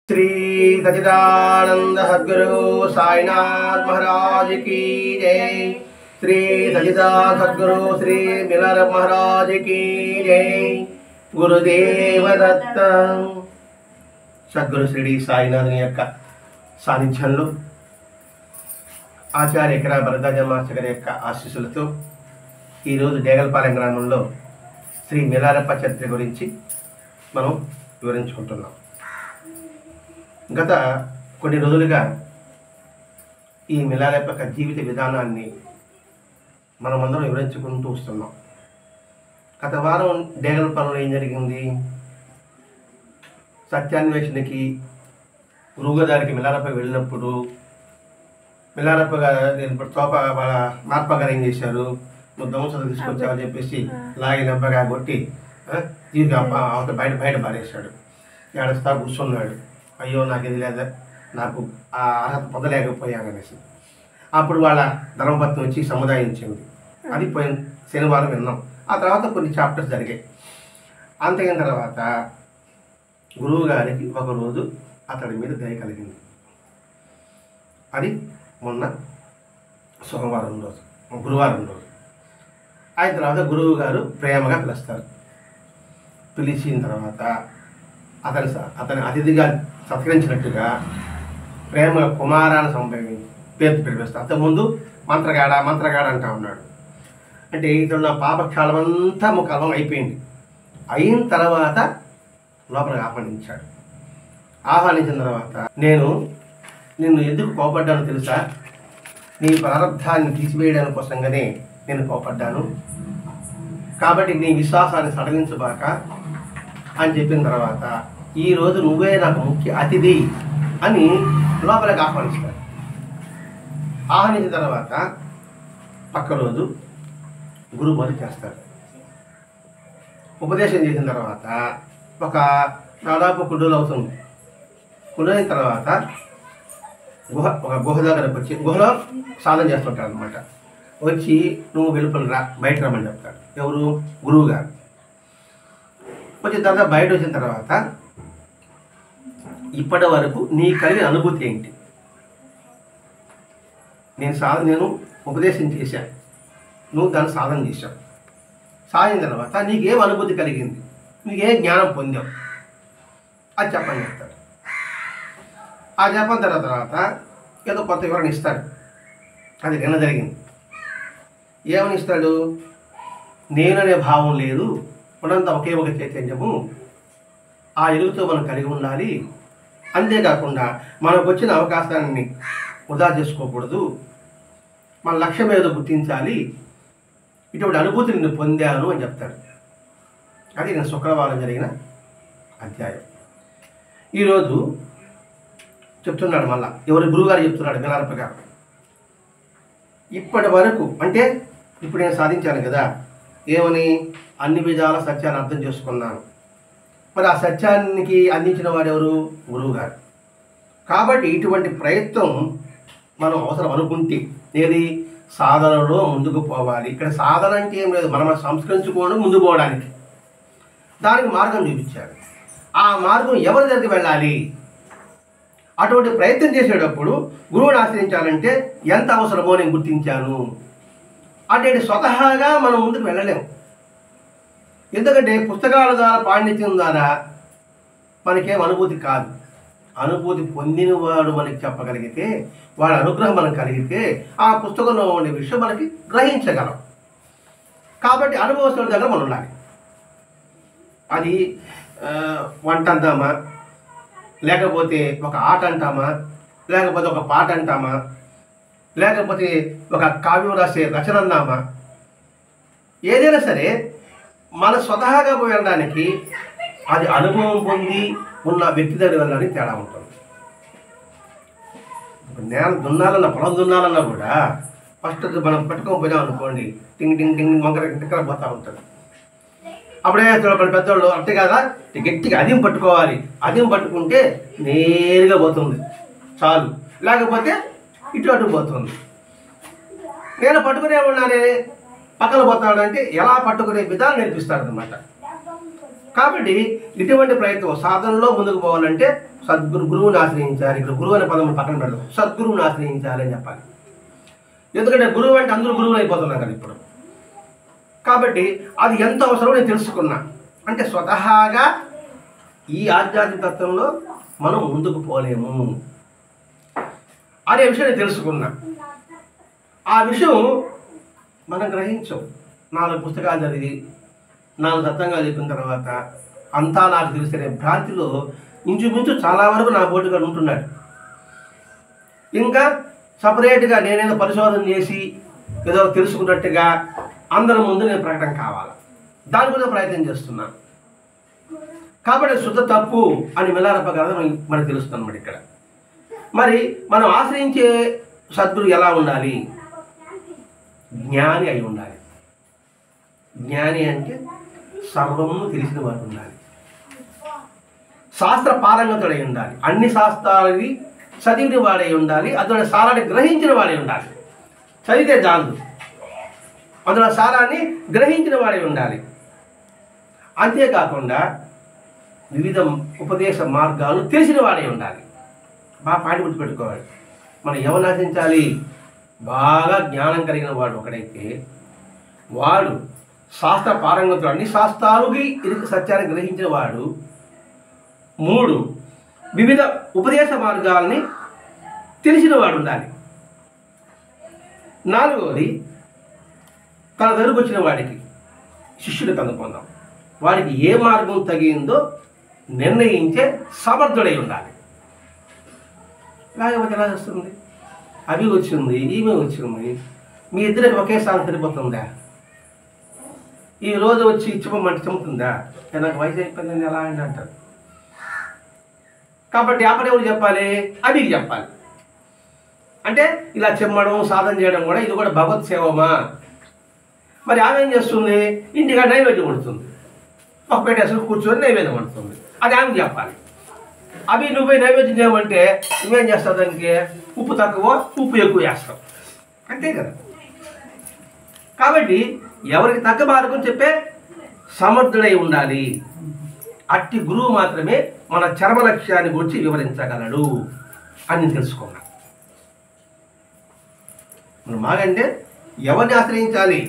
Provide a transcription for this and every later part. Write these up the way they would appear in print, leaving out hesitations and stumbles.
श्री सच्चिदानंद सद्गुरु साईनाथ महाराज की जय। श्री सच्चिदानंद सद्गुरु श्री मिलर महाराज की जय। गुरुदेव दत्त। सद्गुरु श्री సాయినాథుని యొక్క సాన్నిధ్యంలో ఆచార్య ఎకరా భరద్వాజ మాస్టర్ గారి యొక్క ఆశీస్సులతో ఈరోజు డేగల్పాలెం గ్రామంలో శ్రీ మిలారప్ప చరిత్ర గురించి మనం వివరించుకుంటున్నాం. గత కొన్ని రోజులుగా ఈ మిలారప్ప యొక్క జీవిత విధానాన్ని మనమందరం వివరించుకుంటూ వస్తున్నాం. గత వారం డేగల్పాలెంలో ఏం జరిగింది? సత్యాన్వేషణకి గురువుగారికి మిలారప్ప వెళ్ళినప్పుడు మిలారప్ప గారు తోప వాళ్ళ మార్ప గారు ఏం చేశారు? నువ్వు దొంగసలు తీసుకొచ్చావని చెప్పేసి లాగి నబ్బగా కొట్టి అవతల బయట పారేశాడు. ఏడస్తా కూర్చున్నాడు. అయ్యో నాకు ఇది లేదా, నాకు ఆ అర్హత పొందలేకపోయాను అనేసి. అప్పుడు వాళ్ళ ధర్మపత్ని వచ్చి సముదాయించింది. అది పోయిన శనివారం విన్నాం. ఆ తర్వాత కొన్ని చాప్టర్స్ జరిగాయి. అంతైన తర్వాత గురువు గారికి ఒకరోజు అతడి మీద దయ కలిగింది. అది మొన్న సోమవారం రోజు, గురువారం రోజు. అయిన తర్వాత గురువు గారు ప్రేమగా పిలుస్తారు. పిలిచిన తర్వాత అతని అతిథిగా సత్కరించినట్టుగా ప్రేమగా కుమారాన్ని సంభవించి పేరు పిలిపిస్తారు. అంతకుముందు మంత్రగాడ అంటా ఉన్నాడు. అంటే ఇతడు నా పాపక్షాళం అంతా ముఖాలం అయిపోయింది. అయిన తర్వాత లోపలికి ఆహ్వానించాడు. ఆహ్వానించిన తర్వాత నిన్ను ఎందుకు కోపడ్డానో తెలుసా? నీ ప్రారంధాన్ని తీసివేయడానికి కోసంగానే నేను కోపడ్డాను. కాబట్టి నీ విశ్వాసాన్ని సడలించబాక అని చెప్పిన తర్వాత ఈరోజు నువ్వే నాకు ముఖ్య అతిథి అని లోపలికి ఆహ్వానిస్తాడు. ఆహ్వానించిన తర్వాత పక్క రోజు గురువు బలి చేస్తాడు. ఉపదేశం చేసిన తర్వాత ఒక దాదాపు కుడులు అవుతుంది. కుడిన తర్వాత ఒక గుహ దగ్గరకు వచ్చి గుహలో సాధన చేస్తుంటాడు అనమాట. వచ్చి నువ్వు వెలుపల బయట రమ్మని చెప్తాడు. ఎవరు? గురువు గారు. వచ్చిన తర్వాత బయట వచ్చిన తర్వాత ఇప్పటి వరకు నీ కలిగిన అనుభూతి ఏంటి? నేను ఉపదేశం చేశాను, నువ్వు దాన్ని సాధన చేశావు. సాధిన తర్వాత నీకేం అనుభూతి కలిగింది, నీకేం జ్ఞానం పొందావు, అది చెప్పని చెప్తాడు. ఆ చెప్పిన తర్వాత ఏదో కొత్త వివరణ ఇస్తాడు. అది నిన్న జరిగింది. ఏమని ఇస్తాడు? నేననే భావం లేదు, ఉన్నంత ఒకే ఒక చైతన్యము, ఆ ఎలుగుతో మనం కలిగి ఉండాలి. అంతేకాకుండా మనకు వచ్చిన అవకాశాన్ని వృధా చేసుకోకూడదు, మన లక్ష్యం ఏదో గుర్తించాలి. ఇటువంటి అనుభూతి నేను పొందాను అని చెప్తాడు. అది నేను శుక్రవారం జరిగిన అధ్యాయం. ఈరోజు చెప్తున్నాడు మళ్ళా. ఎవరి గురువుగారు చెప్తున్నాడు? మిలారప్ప గారు. ఇప్పటి వరకు అంటే ఇప్పుడు నేను సాధించాను కదా, ఏమని? అన్ని విధాల సత్యాన్ని అర్థం చేసుకున్నాను. మరి ఆ సత్యానికి అందించిన వాడు ఎవరు? గురువు గారు. కాబట్టి ఇటువంటి ప్రయత్నం మనం అవసరం అనుకుంటే ఏది? సాధనలో ముందుకు పోవాలి. ఇక్కడ సాధన అంటే ఏం లేదు, మనం సంస్కరించుకోవడం, ముందుకు పోవడానికి. దానికి మార్గం చూపించారు. ఆ మార్గం ఎవరి దగ్గరికి వెళ్ళాలి? అటువంటి ప్రయత్నం చేసేటప్పుడు గురువుని ఆశ్రయించాలంటే ఎంత అవసరమో నేను గుర్తించాను. అటువంటి స్వతహాగా మనం ముందుకు వెళ్ళలేము. ఎందుకంటే పుస్తకాల ద్వారా, పాండిత్యం ద్వారా మనకేం అనుభూతి కాదు. అనుభూతి పొందినవాడు మనకి చెప్పగలిగితే, వాడి అనుగ్రహం మనకు కలిగితే ఆ పుస్తకంలో ఉండే విషయం మనకి గ్రహించగలం. కాబట్టి అనుభవస్తుల దగ్గర మనం ఉండాలి. అది వంట అంటామా, లేకపోతే ఒక ఆట అంటామా, లేకపోతే ఒక పాట అంటామా, లేకపోతే ఒక కావ్యం రాసే రచన అన్నామా, ఏదైనా సరే మన స్వతహాగా వెళ్ళడానికి అది అనుభవం పొంది ఉన్న వ్యక్తి దగ్గర వెళ్ళడానికి తేడా ఉంటుంది. నేల దున్నాలన్నా, పొలం దున్నాలన్నా కూడా ఫస్ట్ మనం పట్టుకొని పోయినాం అనుకోండి, టింగ్ టింగ్ టింగ్ వంకర పోతూ ఉంటుంది. అప్పుడే చూడబడి పెద్దవాళ్ళు అంటే కదా, గట్టిగా అదిం పట్టుకోవాలి. అదిం పట్టుకుంటే నేరుగా పోతుంది చాలు, లేకపోతే ఇటు అటు పోతుంది. నేను పట్టుకునే ఉన్నానే పక్కన పోతాడు అంటే ఎలా పట్టుకునే విధానం నేర్పిస్తాడు అనమాట. కాబట్టి ఇటువంటి ప్రయత్నం సాధనలో ముందుకు పోవాలంటే గురువుని ఆశ్రయించాలి. ఇక్కడ గురువు అనే పదం పక్కన పెడదాం, సద్గురువుని ఆశ్రయించాలి అని చెప్పాలి. ఎందుకంటే గురువు అంటే అందరూ గురువులు అయిపోతున్నాం కదా ఇప్పుడు. కాబట్టి అది ఎంత అవసరమో నేను తెలుసుకున్నా. అంటే స్వతహాగా ఈ ఆధ్యాత్మిక తత్వంలో మనం ముందుకు పోలేము అనే విషయం నేను తెలుసుకున్నా. ఆ విషయం మనం గ్రహించం. 4 పుస్తకాలు చదివి 4 తత్వంగా చెప్పిన తర్వాత అంతా నాకు తెలిసిన భ్రాంతిలో ఇంచుమించు చాలా వరకు నా బోటుగా ఉంటున్నాడు. ఇంకా సపరేట్గా నేనేదో పరిశోధన చేసి ఏదో తెలుసుకున్నట్టుగా అందరి ముందు నేను ప్రకటన కావాలి, దాని గురించి ప్రయత్నం చేస్తున్నాను. కాబట్టి శుద్ధ తప్పు అని మిలారప్ప గారు మనకు తెలుస్తుంది అన్నమాట. ఇక్కడ మరి మనం ఆశ్రయించే సద్గురు ఎలా ఉండాలి? జ్ఞాని అయి ఉండాలి. జ్ఞాని అంటే సర్వము తెలిసిన వాడు ఉండాలి. శాస్త్ర పారంగతుడై ఉండాలి. అన్ని శాస్త్రాలని చదివిన వాడై ఉండాలి. అందులో సారాన్ని గ్రహించిన వాడై ఉండాలి. చదివితే చాలు, అందులో సారాన్ని గ్రహించిన వాడై ఉండాలి. అంతేకాకుండా వివిధ ఉపదేశ మార్గాలు తెలిసిన వాడై ఉండాలి. బాగా పాటి గుర్తుపెట్టుకోవాలి. మనం ఎవరిని ఆశించాలి? బాగా జ్ఞానం కలిగిన వాడు ఒకడైతే వాడు శాస్త్ర పారంగతుడు, అన్ని శాస్త్రాలకి ఇరుకు సత్యాన్ని గ్రహించిన వాడు. 3 వివిధ ఉపదేశ మార్గాల్ని తెలిసిన వాడు ఉండాలి. 4వది తన దగ్గరకు వచ్చిన వాడికి శిష్యుడికి అందుకుందాం, వాడికి ఏ మార్గం తగిందో నిర్ణయించే సమర్థుడై ఉండాలి. లేకపోతే ఎలా వస్తుంది? అవి వచ్చింది, ఈమె వచ్చింది, మీ ఇద్దరికి ఒకేసారి సరిపోతుందా? ఈ రోజు వచ్చి ఇచ్చిపోమంటే చెబుతుందా? నాకు వయసు అయిపోయిందని ఎలా అని అంటారు. కాబట్టి అప్పుడు ఎవరు చెప్పాలి? అవికి చెప్పాలి. అంటే ఇలా చెమ్మడం సాధన చేయడం కూడా ఇది కూడా భగవత్ సేవమా? మరి ఆమె ఏం చేస్తుంది? ఇంటిగా నైవేద్యం పడుతుంది, ఒక పేట అసలు కూర్చొని నైవేద్యం పడుతుంది, అది ఆమెకు చెప్పాలి. అవి నువ్వు నైవేద్యం చేయమంటే నువ్వేం చేస్తావు? దానికి ఉప్పు తక్కువ ఉప్పు ఎక్కువ వేస్తావు, అంతే కదా. కాబట్టి ఎవరికి తగ్గ మార్గం చెప్పే సమర్థుడై ఉండాలి. అట్టి గురువు మాత్రమే మన చర్మ లక్ష్యాన్ని గురించి వివరించగలడు అని తెలుసుకున్నాం. మనం మాగంటే ఎవరిని ఆశ్రయించాలి?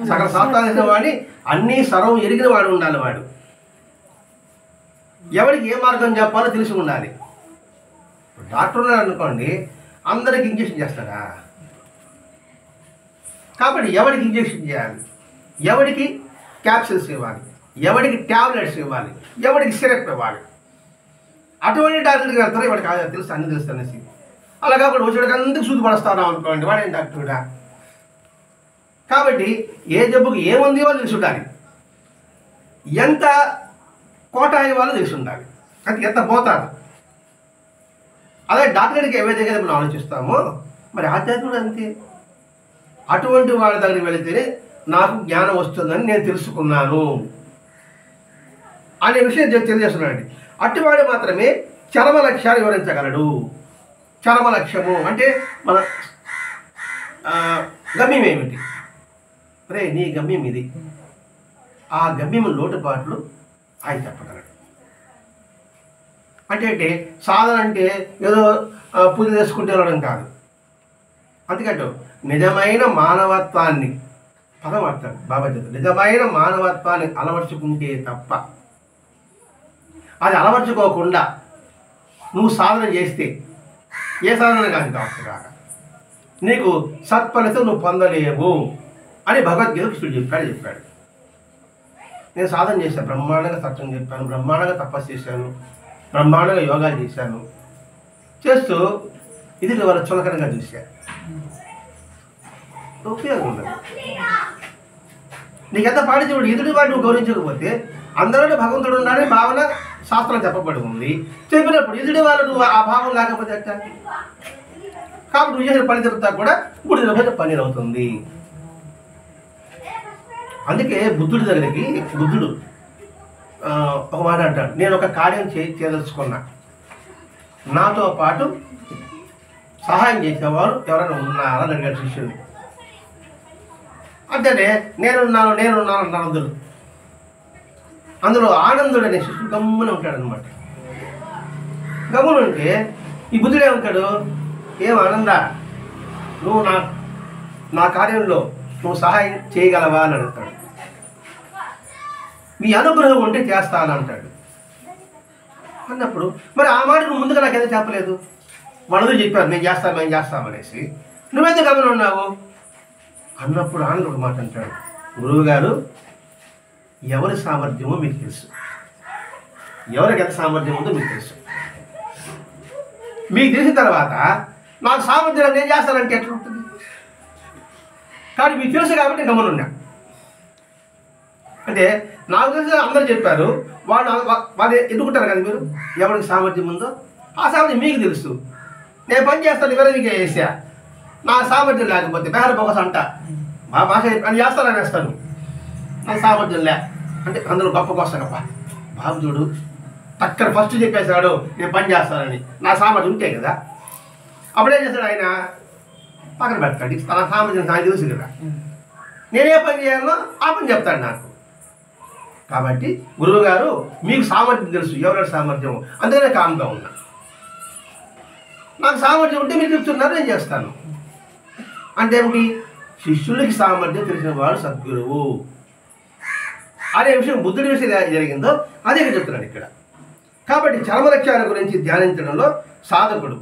సకల శాస్త్రాలు వాడిని అన్నీ సర్వం ఎరిగిన వాడు ఉండాలి. వాడు ఎవరికి ఏ మార్గం చెప్పాలో తెలిసి ఉండాలి. డాక్టర్ ఉన్నాడు అనుకోండి, అందరికి ఇంజక్షన్ చేస్తాడా? కాబట్టి ఎవరికి ఇంజక్షన్ చేయాలి, ఎవరికి క్యాప్సిల్స్ ఇవ్వాలి, ఎవరికి ట్యాబ్లెట్స్ ఇవ్వాలి, ఎవరికి సిరప్ ఇవ్వాలి, అటువంటి డాక్టర్కి వెళ్తారు. వాడికి తెలుసు, అన్ని తెలుసు అనేసి. అలా కాకుండా వచ్చేవాడికి అందుకు సూది పడుస్తారా అనుకోండి, వాడేం డాక్టరుడా? కాబట్టి ఏ జబ్బుకి ఏముంది వాళ్ళు తెలిసి ఉండాలి, ఎంత కోటాయి వాళ్ళు తెలిసి ఉండాలి, అది ఎంత పోతారు. అదే డాక్టర్కి ఏవైతే కదా మనం ఆలోచిస్తామో, మరి ఆధ్యాత్మికుడు అంతే. అటువంటి వాళ్ళ దగ్గరికి వెళితేనే నాకు జ్ఞానం వస్తుందని నేను తెలుసుకున్నాను అనే విషయం తెలియజేస్తున్నానండి. అట్టివాడు మాత్రమే చరమ లక్ష్యాన్ని వివరించగలడు. చరమ లక్ష్యము అంటే మన గమ్యం ఏమిటి? రే నీ గమ్యం ఇది, ఆ గమ్యం లోటుపాట్లు ఆయన చెప్పగలడు. అంటే సాధన అంటే ఏదో పూజ చేసుకుంటే వెళ్ళడం కాదు. అందుకంటే నిజమైన మానవత్వాన్ని పదం అర్థం బాబా చెప్తారు, నిజమైన మానవత్వాన్ని అలవర్చుకుంటే తప్ప, అది అలవర్చుకోకుండా నువ్వు సాధన చేస్తే ఏ సాధన కానీ కావచ్చు కాక నీకు సత్ఫలితం నువ్వు పొందలేవు అని భగవద్గీత కృష్ణుడు చెప్పాడు. నేను సాధన చేశాను, బ్రహ్మాండంగా సత్యం చెప్పాను, బ్రహ్మాండంగా తపస్సు చేశాను, బ్రహ్మాండంగా యోగాలు చేశాను, చేస్తూ ఇది వాళ్ళ చులకనగా చూశాను. ఉపయోగం ఉండదు. నీకెంత పాటించబడి ఎదుటి వాడిని నువ్వు గౌరవించకపోతే అందరిలో భగవంతుడు ఉన్నాడని భావన శాస్త్రం చెప్పబడి ఉంది. చెప్పినప్పుడు ఎదుటి వాళ్ళు నువ్వు ఆ భావం లేకపోతే అట్ట. కాబట్టి నువ్వు చేసిన పనితీరుతా కూడా బుడిద పని అవుతుంది. అందుకే బుద్ధుడి దగ్గరికి బుద్ధుడు ఒక మాట అంటాడు, నేను ఒక కార్యం చేయదలుచుకున్నా, నాతో పాటు సహాయం చేసేవారు ఎవరైనా ఉన్నారా అని అడిగాడు శిష్యుడు. అంటేనే నేనున్నాను అన్నారు అందరూ. అందులో ఆనందుడు అనే శిష్యుడు గమ్మున ఉంటాడనమాట. గమ్మున ఉంటే ఈ బుద్ధుడే ఉంటాడు, ఏం ఆనంద, నువ్వు నా కార్యంలో నువ్వు సహాయం చేయగలవా అని అడుగుతాడు. మీ అనుగ్రహం ఉంటే చేస్తాను అంటాడు. అన్నప్పుడు మరి ఆ మాట నువ్వు ముందుగా నాకేదో చెప్పలేదు, వాళ్ళందరూ చెప్పారు మేము చేస్తామనేసి, నువ్వెందుకు గమనం ఉన్నావు అన్నప్పుడు ఆనంద ఒక మాట అంటాడు, గురువుగారు ఎవరి సామర్థ్యమో మీకు తెలుసు, ఎవరికి ఎంత సామర్థ్యం ఉందో మీకు తెలుసు. మీకు తెలిసిన తర్వాత నాకు సామర్థ్యం నేను చేస్తానంటే ఎట్లా ఉంటుంది? కానీ మీకు తెలుసు కాబట్టి గమనున్నా. అంటే నాకు తెలిసి అందరూ చెప్పారు, వాళ్ళు ఎన్నుకుంటారు కదా మీరు, ఎవరికి సామర్థ్యం ఉందో ఆ సామర్థ్యం మీకు తెలుసు. నేను పని చేస్తాను వివరణగా చేసా, నా సామర్థ్యం లేకపోతే బేహర బొగస అంట మా భాష అని చేస్తానని వేస్తాను, నా సామర్థ్యం లే అంటే అందులో గొప్ప వస్తానప్ప బాబు చూడు టక్కన ఫస్ట్ చెప్పేశాడు నేను పని చేస్తానని, నా సామర్థ్యం ఉంటే కదా. అప్పుడేం చేస్తాడు ఆయన, పక్కన పెడతాడు, తన సామర్థ్యం నాకు తెలుసు కదా, నేనే పని చేయాలో ఆ పని చెప్తాడు నాకు. కాబట్టి గురువుగారు మీకు సామర్థ్యం తెలుసు, ఎవరెవరి సామర్థ్యం, అందుకనే కామ్గా ఉన్నా. నాకు సామర్థ్యం ఉంటే మీరు చెప్తున్నారు నేను చేస్తాను అంటే ఏమిటి? శిష్యులకి సామర్థ్యం తెలిసిన వాడు సద్గురువు అనే విషయం బుద్ధుడి విషయం జరిగిందో అదే చెప్తున్నాడు ఇక్కడ. కాబట్టి చర్మలక్ష్యాల గురించి ధ్యానించడంలో సాధకుడు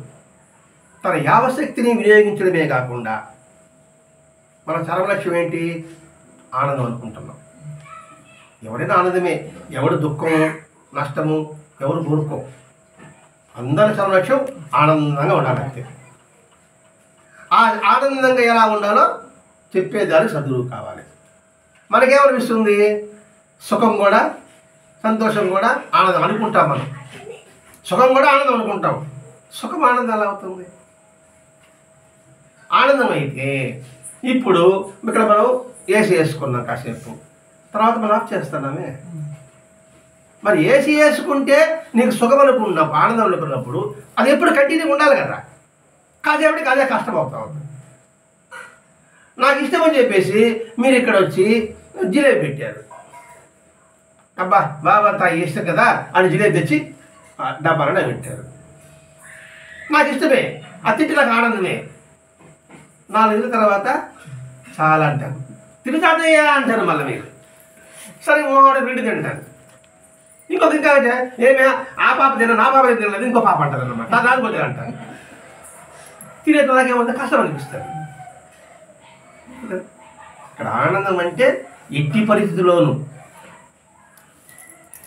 తన యావశక్తిని వినియోగించడమే కాకుండా, మన చర్మలక్ష్యం ఏంటి? ఆనందం అనుకుంటున్నాం. ఎవరైనా ఆనందమే, ఎవడు దుఃఖము నష్టము ఎవరు కోరుకో, అందరి చర్మలక్ష్యం ఆనందంగా ఉండాలంతే. ఆ ఆనందంగా ఎలా ఉండాలో చెప్పేదానికి సద్గురువు కావాలి. మనకేమనిపిస్తుంది? సుఖం కూడా సంతోషం కూడా ఆనందం అనుకుంటాం, మనం సుఖం కూడా ఆనందం అనుకుంటాం. సుఖం ఆనందం ఎలా అవుతుంది? ఆనందం అయితే ఇప్పుడు ఇక్కడ మనం ఏసీ వేసుకున్నాం కాసేపు, తర్వాత మనం ఆఫ్ చేస్తున్నామే. మరి ఏసీ వేసుకుంటే నీకు సుఖం అనుకున్నప్పుడు ఆనందం అనుకున్నప్పుడు అది ఎప్పుడు కంటిన్యూ ఉండాలి కదా, కాసేపటికి అదే కష్టం అవుతా ఉంటుంది. నాకు ఇష్టమని చెప్పేసి మీరు ఇక్కడ వచ్చి జిలేబీ పెట్టారు, అబ్బా బాబా తా ఇష్టం కదా అని జిలేబీ తెచ్చి డబ్బాలనే పెట్టారు. నాకు ఇష్టమే, అది తింటే నాకు ఆనందమే. 4 రోజుల తర్వాత చాలా అంటాను, తిరుగుతాదయ్యా అంటాను మళ్ళీ మీరు. సరే మూడు రెండు తింటాను, ఇంకొక ఇంకా ఏమే ఆ పాప తిన నా పాప తినలేదు ఇంకో పాప అంటారు అన్నమాట, నాకు పోతే అంటాను. తినేట నాకేమంటే కష్టం అనిపిస్తుంది. ఇక్కడ ఆనందం అంటే ఎట్టి పరిస్థితుల్లోనూ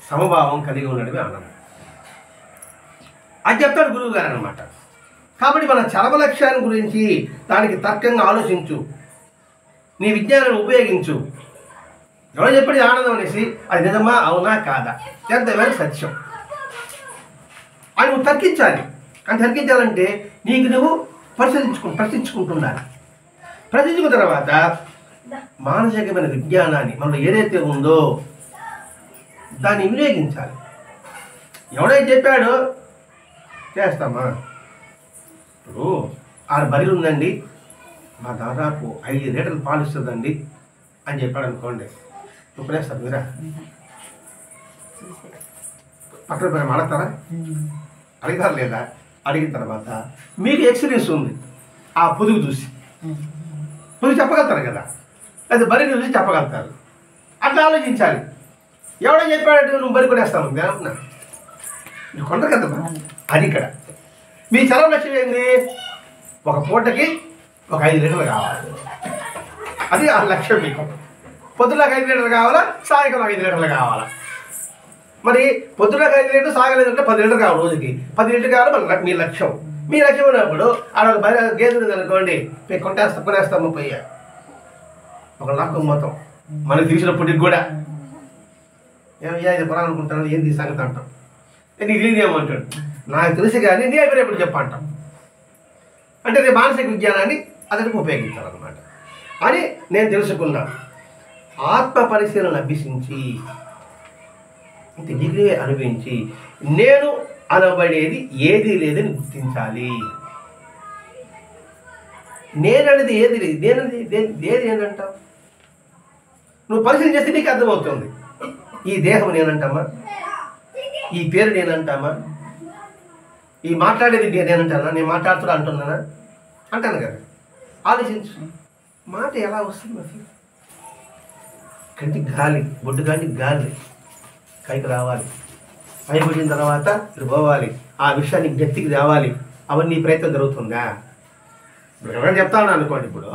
సమభావం కలిగి ఉండడమే ఆనందం. అది చెప్తాడు గురువు గారు అనమాట. కాబట్టి మన చరమ లక్ష్యాన్ని గురించి దానికి తర్కంగా ఆలోచించు, నీ విజ్ఞానాన్ని ఉపయోగించు. ఎవరో చెప్పేది ఆనందం అనేసి అది నిజమా అవునా కాదా ఎంతవరకు సత్యం అని నువ్వు తర్కించాలి. కానీ తర్కించాలంటే నీకు నువ్వు ప్రశ్నించుకుంటుండాలి. ప్రశ్నించుకున్న తర్వాత మానసికమైన విజ్ఞానాన్ని మనలో ఏదైతే ఉందో దాన్ని వినియోగించాలి. ఎవడైతే చెప్పాడో చేస్తామా? ఇప్పుడు 6 బర్రెలు ఉందండి, మా దాదాపు 5 లీటర్లు పాలు ఇస్తుందండి అని చెప్పాడు అనుకోండి, ఇప్పుడు వేస్తారు మీరా? పక్కన పైన అడగతారా? అడిగారు లేదా? అడిగిన తర్వాత మీకు ఎక్స్పీరియన్స్ ఉంది, ఆ పొదుగు చూసి పొదుగు చెప్పగలుగుతారు కదా, లేదా బర్రెని చూసి చెప్పగలుగుతారు. అట్లా ఆలోచించాలి. ఎవడో చెప్పాడంటే నువ్వు బరి కొనేస్తావు అనుకున్నా నువ్వు కొంటారు కదా. అది ఇక్కడ మీ చరమ లక్ష్యం ఏంది? ఒక పూటకి ఒక 5 లీటర్లు కావాలి, అది ఆ లక్ష్యం. మీకు పొద్దులకు 5 లీటర్లు కావాలా, సాయంకాలం 5 లీటర్లు కావాలా? మరి పొద్దులకు 5 లీటర్లు, సాగలేదంటే 10 లీటర్లు కావాలి, రోజుకి 10 లీటర్లు కావాలి. మన మీ లక్ష్యం. మీ లక్ష్యం ఉన్నప్పుడు ఆడ గేదెలు అనుకోండి, మేము కొనేస్తాం 30 ఒక లాభం మొత్తం మనకు తీసినప్పటికి కూడా ఏమయ్యా ఇది పొలం అనుకుంటాను, ఏంది సంగతి అంటాం. నీకు తెలియదేమంటాడు, నాకు తెలిసి కానీ నీ అభిప్రాయం ఎప్పుడు చెప్పంటాం. అంటే అది మానసిక విజ్ఞానాన్ని అతనికి ఉపయోగించాలన్నమాట అని నేను తెలుసుకున్నాను. ఆత్మ పరిశీలన అభ్యసించి ఇంత డిగ్రీ అనుభవించి నేను అనబడేది ఏది లేదని గుర్తించాలి. నేననేది ఏది లేదు, ఏది ఏంటంటావు? నువ్వు పరిశీలన చేస్తే నీకు అర్థమవుతుంది ఈ దేహం నేనంటామా? ఈ పేరు నేనంటామా? ఈ మాట్లాడేది నేనంటానా? నేను మాట్లాడుతున్నా అంటున్నానా? అంటాను కదా. ఆలోచించు, మాట ఎలా వస్తుంది అసలు? కంటికి గాలి, బొడ్డు కంటికి గాలి పైకి రావాలి, పైకి వచ్చిన తర్వాత ఇటు పోవాలి, ఆ విషయాన్ని గట్టికి తేవాలి. అవన్నీ ప్రయత్నం జరుగుతుందా? ఇప్పుడు ఎవరైనా చెప్తాను అనుకోండి, ఇప్పుడు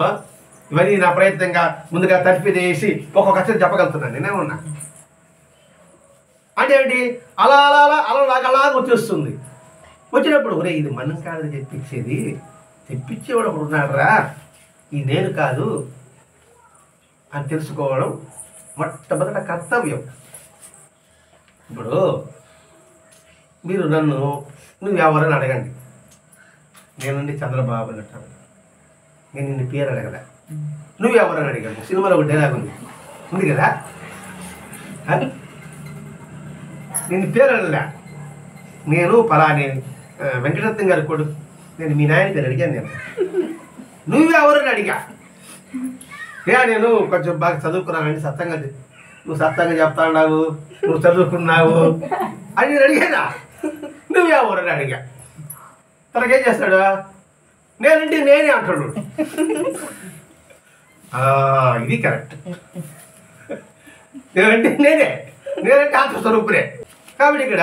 ఇవన్నీ నా ప్రయత్నంగా ముందుగా తడిపిదేసి ఒక్కొక్క అక్షరం చెప్పగలుగుతున్నాను. నేనేమన్నా అంటే ఏంటి, అలా అలా అలా అలా నాకు అలాగ వచ్చేస్తుంది. వచ్చినప్పుడు ఒరే ఇది మనం కాదు తెప్పించేది, తెప్పించేవాడు ఒకడు ఉన్నాడురా, ఇది నేను కాదు అని తెలుసుకోవడం మొట్టమొదట కర్తవ్యం. ఇప్పుడు మీరు నన్ను నువ్వెవరని అడగండి, నేనండి చంద్రబాబు అంటాను. నేను నిన్ను పేరు అడగదా, నువ్వెవరని అడిగాను. సినిమాలో ఒక డైలాగ్ ఉంది కదా, నేను పేరు అడగలే. నేను పలాని వెంకటరత్నం గారి కొడుకు, నేను మీ నాయన పేరు అడిగాను. నేను నువ్వెవరని అడిగా. నేను కొంచెం బాగా చదువుకున్నానండి, సత్తంగా నువ్వు సత్తంగా చెప్తా ఉన్నావు, నువ్వు చదువుకున్నావు అని నేను అడిగానా? నువ్వెవరని అడిగా. తనకేం చేస్తాడు, నేనంటే నేనే అంటాడు. ఇది కరెక్ట్, నేనంటే నేనంటే ఆత్మస్వరూపుడే. కాబట్టి ఇక్కడ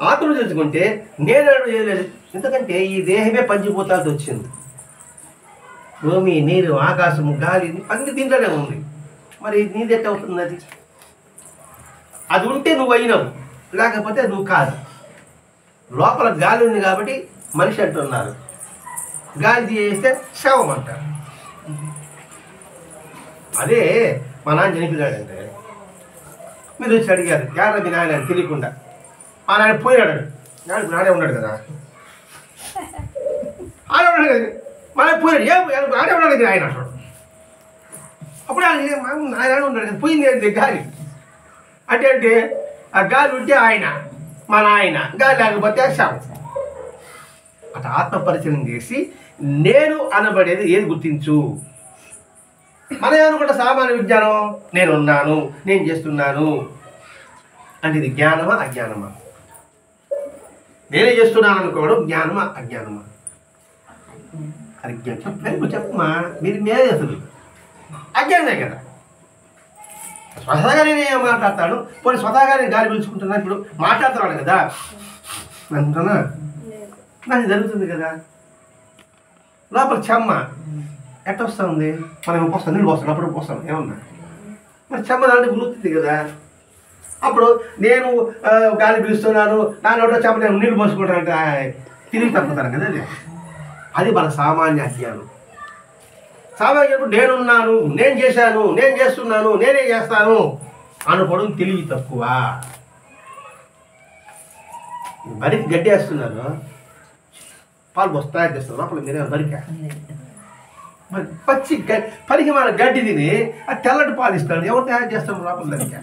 ఆత్మను తెలుసుకుంటే నేను చేయలేదు. ఎందుకంటే ఈ దేహమే పంచిభూతాలతో వచ్చింది. భూమి, నీరు, ఆకాశము, గాలి అన్ని దీంట్లోనే ఉంది. మరి నీది ఎట్ట అవుతుంది? అది ఉంటే నువ్వు అయినావు, లేకపోతే నువ్వు కాదు. లోపల గాలి ఉంది కాబట్టి మనిషి అంటున్నారు, గాలి తీసేస్తే శవం అంటారు. అదే మా నాన్న చనిపోయాడంటే మీరు వచ్చి అడిగారు, యాడ మీ నాయన తెలియకుండా. మా నాయన పోయాడు, నాడే ఉన్నాడు కదా, ఆడే ఉన్నాడు కదా, మా ఆయన పోయాడు, ఆడే ఉన్నాడు కదా ఆయన అంటాడు. అప్పుడు ఆయన ఉన్నాడు కదా, పోయింది గాలి అంటే ఆ గాలి ఉంటే ఆయన మా నాయన, గాలి లేకపోతే శవం. అటు ఆత్మ పరిచయం చేసి నేను అనబడేది ఏది గుర్తించు. మన అనుకుంటే సామాన్య విజ్ఞానం, నేనున్నాను, నేను చేస్తున్నాను అంటే ఇది జ్ఞానమా అజ్ఞానమా? నేనే చేస్తున్నాను అనుకోవడం జ్ఞానమా అజ్ఞానమా? అది చెప్పమా, మీరు మేమే అసలు అజ్ఞానమే కదా. స్వతహాగా నేను ఏం మాట్లాడతాను, పోనీ స్వతహాగా నేను గాలి పీల్చుకుంటున్నా, ఇప్పుడు మాట్లాడుతున్నాను కదా అంటున్నా, నాకు జరుగుతుంది కదా. లోపల చెమ్మ ఎట్ట వస్తుంది, మనం పోస్తాం, నీళ్ళు పోస్తాం, అప్పుడు పోస్తాం ఏమన్నా, మరి చెమ్మ దాంట్లో గుర్తుంది కదా. అప్పుడు నేను గాలి పీలుస్తున్నాను, నా నోట్లో చెమ్మ నేను నీళ్ళు పోసుకుంటానంటే తిరిగి తప్పుతాను కదా. అది మన సామాన్య అజ్ఞానం. సామాన్యుడు నేనున్నాను, నేను చేశాను, నేను చేస్తున్నాను, నేనే చేస్తాను అనుకోవడం తెలివి తక్కువ. బరికి గడ్డి వేస్తున్నారు, పాలు బొస్తా తయారు చేస్తారు, లోపల మీరే బరికా మరి పచ్చి పనికి మన గడ్డి తిని అది తెల్లటి పాలు ఇస్తాడు. ఎవరు తయారు చేస్తాడు లోపల దానికి?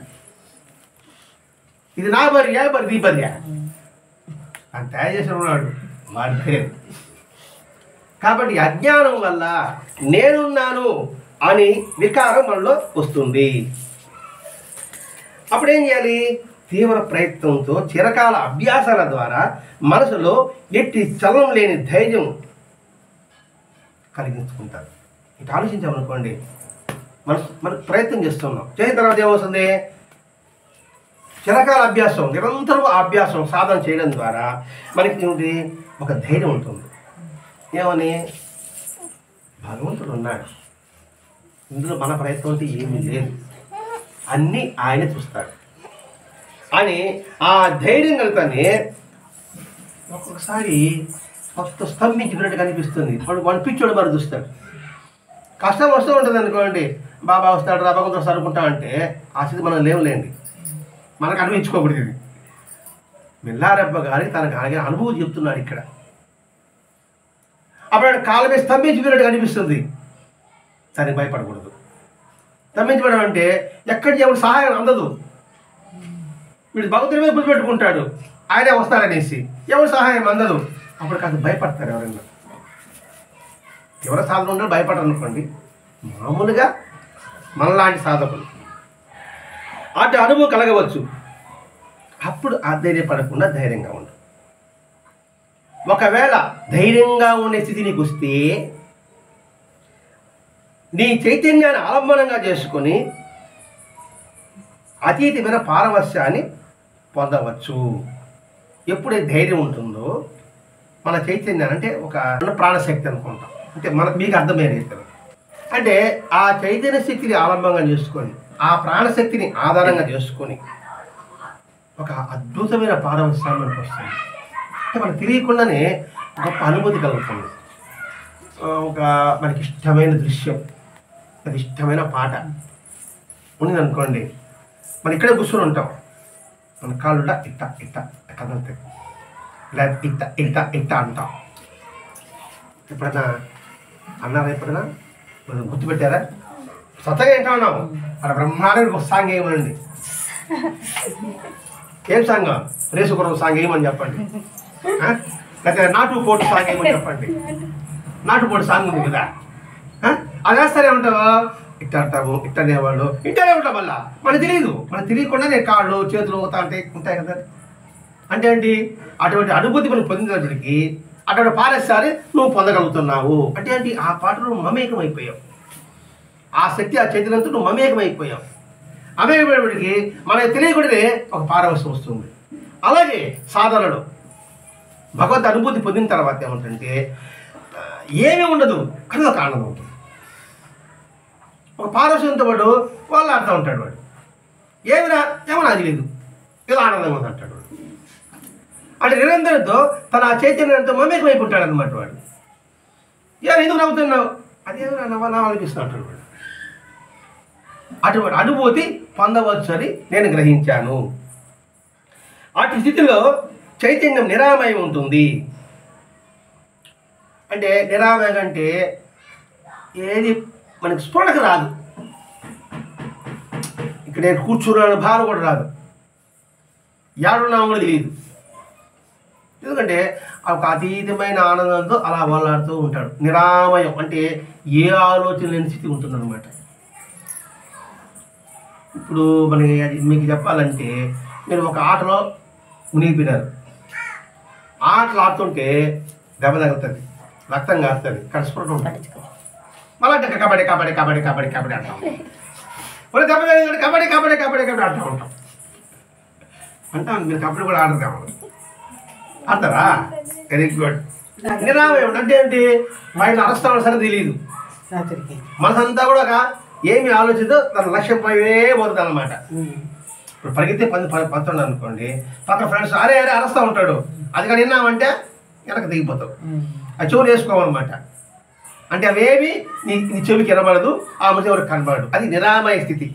ఇది నా బరియా, మరి నీ బరియా అని తయారు చేసిన ఉన్నాడు వాడి పేరు. కాబట్టి అజ్ఞానం వల్ల నేనున్నాను అని వికారం మనలో వస్తుంది. అప్పుడేం చేయాలి? తీవ్ర ప్రయత్నంతో చిరకాల అభ్యాసాల ద్వారా మనసులో ఎట్టి చలనం లేని ధైర్యం కలిగించుకుంటారు. ఇటు ఆలోచించామనుకోండి, మనకు ప్రయత్నం చేస్తున్నాం, చేసిన తర్వాత ఏమవుతుంది? చిరకాల అభ్యాసం, నిరంతరం అభ్యాసం సాధన చేయడం ద్వారా మనకి ఒక ధైర్యం ఉంటుంది. ఏమని? భగవంతుడు ఉన్నాడు, ఇందులో మన ప్రయత్నం అంటే ఏమీ లేదు, అన్నీ ఆయన చూస్తాడు అని ఆ ధైర్యం కనుకనే ఒక్కొక్కసారి కొత్త స్తంభించినట్టు కనిపిస్తుంది. వాడు పిచ్చోడు మరి చూస్తాడు. కష్టం వస్తూ ఉంటుంది అనుకోండి, బాబా వస్తాడు రా భగవంతుడు సరుకుంటా అంటే ఆ స్థితి మనం లేవులేండి, మనకు అనుభవించుకోకూడదు. ఇది మిల్లారెబ్బ గారికి తనకు ఆగే అనుభవం చెప్తున్నాడు ఇక్కడ. అప్పుడు కాలమే స్తంభించిపోయినట్టు కనిపిస్తుంది, దానికి భయపడకూడదు. స్తంభించబడడం అంటే ఎక్కడికి ఎవరు సహాయం అందదు. వీడు భగవంతుడి మీద గుర్తుపెట్టుకుంటాడు, ఆయనే వస్తారనేసి ఎవరు సహాయం అందదు. అప్పుడు కాస్త భయపడతారు. ఎవరి సాధన ఉంటే భయపడరు అనుకోండి, మామూలుగా మనలాంటి సాధకులు అటు అనుభవం కలగవచ్చు. అప్పుడు అధైర్యపడకుండా ధైర్యంగా ఉండు. ఒకవేళ ధైర్యంగా ఉండే స్థితి నీకు వస్తే నీ చైతన్యాన్ని ఆలంబనంగా చేసుకొని అతీతమైన పారవశ్యాన్ని పొందవచ్చు. ఎప్పుడైతే ధైర్యం ఉంటుందో మన చైతన్యాన్ని, అంటే ఒక ప్రాణశక్తి అనుకుంటాం, అంటే మీకు అర్థమైనది. అంటే ఆ చైతన్య శక్తిని ఆలంబనంగా చేసుకొని ఆ ప్రాణశక్తిని ఆధారంగా చేసుకొని ఒక అద్భుతమైన పారవశ్యాన్ని మనకు వస్తుంది. అంటే మనకు తెలియకుండానే గొప్ప అనుభూతి కలుగుతుంది. ఒక మనకి ఇష్టమైన దృశ్యం, మనకి ఇష్టమైన పాట ఉన్నది అనుకోండి, మనం ఇక్కడే కూర్చొని ఉంటాం, మన కాళ్ళు ఇట్ట ఇట్ట కదులుతాయి, లేదా ఇట్ట ఇట్ట ఇట్ట అంటాం. ఎప్పుడైనా అన్నారా? ఎప్పుడైనా మనం గుర్తుపెట్టారా? సతగా ఏంటో అన్నాము. అక్కడ బ్రహ్మాండ ఒక సాంగ్ ఏమనండి, ఏం సాంగ్? రేసుకురం సాంగ్ ఏమని చెప్పండి, లేకపోతే నాటు పోటు సాంగ్ ఏమని చెప్పండి. నాటుపోటు సాంగ్ ఉంది కదా, అది వేస్తారే ఉంటావా? ఇట్ట అంటాము, ఇట్ట అనేవాళ్ళు ఇట్టనే ఉంటాం. మళ్ళా మనకు తెలియదు, మనకు తెలియకుండానే కాళ్ళు చేతులు ఉంటాయి కదా. అంటే ఏంటి? అటువంటి అనుభూతి మనం పొందినప్పటికీ అటువంటి పారేసారి నువ్వు పొందగలుగుతున్నావు. అంటే ఏంటి? ఆ పాటలో మమేకం అయిపోయావు, ఆ శక్తి, ఆ చైతన్యంతో నువ్వు మమేకం అయిపోయావు. అమేకమైనప్పటికీ మనకు తెలియకుండానే ఒక పారవశ్యం వస్తుంది. అలాగే సాధనలో భగవద్ అనుభూతి పొందిన తర్వాత ఏమంటే ఏమీ ఉండదు, కానీ ఒక ఆనందం ఉంటుంది. ఒక పారవశ్యంతో పాటు వాళ్ళు ఆడుతూ ఉంటాడు. వాడు ఏమో నాకు లేదు, ఏదో ఆనందంగా ఉంది అంటాడు వాడు. అంటే నిరంతరంతో తన చైతన్యంతో మమేకమైపు ఉంటాడు అనమాట వాడు. ఎందుకు నవ్వుతున్నావు? అదేదో నవ్వాలా అనిపిస్తూ ఉంటాడు వాడు. అటువంటి అనుభూతి పొందవచ్చు అని నేను గ్రహించాను. అటు స్థితిలో చైతన్యం నిరామయం ఉంటుంది. అంటే నిరామయం అంటే ఏది మనకి స్ఫురణకు రాదు. ఇక్కడ నేను కూర్చున్నాను భావన కూడా రాదు, ఏడున్నాము కూడా తెలియదు. ఎందుకంటే ఒక అతీతమైన ఆనందంతో అలా వాళ్ళాడుతూ ఉంటాడు. నిరామయం అంటే ఏ ఆలోచన లేని స్థితి ఉంటుందన్నమాట. ఇప్పుడు మనకి మీకు చెప్పాలంటే, మీరు ఒక ఆటలో మునిగిపోయినారు, ఆటలు ఆడుతుంటే దెబ్బ తగులుతుంది, రక్తం కాస్తుంది, కడుచుకుంటూ ఉంటుంది. మళ్ళీ అంటే కబడ్డీ కబడ్డీ కబడ్డీ కబడ్డీ కబడ్డీ అంటాం. మరి దెబ్బ తగిలిందంటే కబడ్డీ కబడ్డీ కబడ్డీ కబడ్డీ ఆడుతూ ఉంటాం. అంటాం. మీరు కబడ్డీ కూడా ఆడతాము, ఆడతారా? Very good. నిరామయం అంటే ఏంటి? బయట అరస్తామని సరే తెలియదు, మనసంతా కూడా ఏమి ఆలోచించదో తన లక్ష్యం పోయే పోతుంది అన్నమాట. ఇప్పుడు పరిగెత్తే పడుతున్నాడు అనుకోండి, పక్కన ఫ్రెండ్స్ అరే అరస్తూ ఉంటాడు, అది కానీ విన్నామంటే వెనక దిగిపోతావు. అది చెవులు వేసుకోవాలన్నమాట. అంటే అవేమి నీ చెవికి వినబడదు, ఆ మధ్య ఎవరికి కనబడదు. అది నిరామయ స్థితి.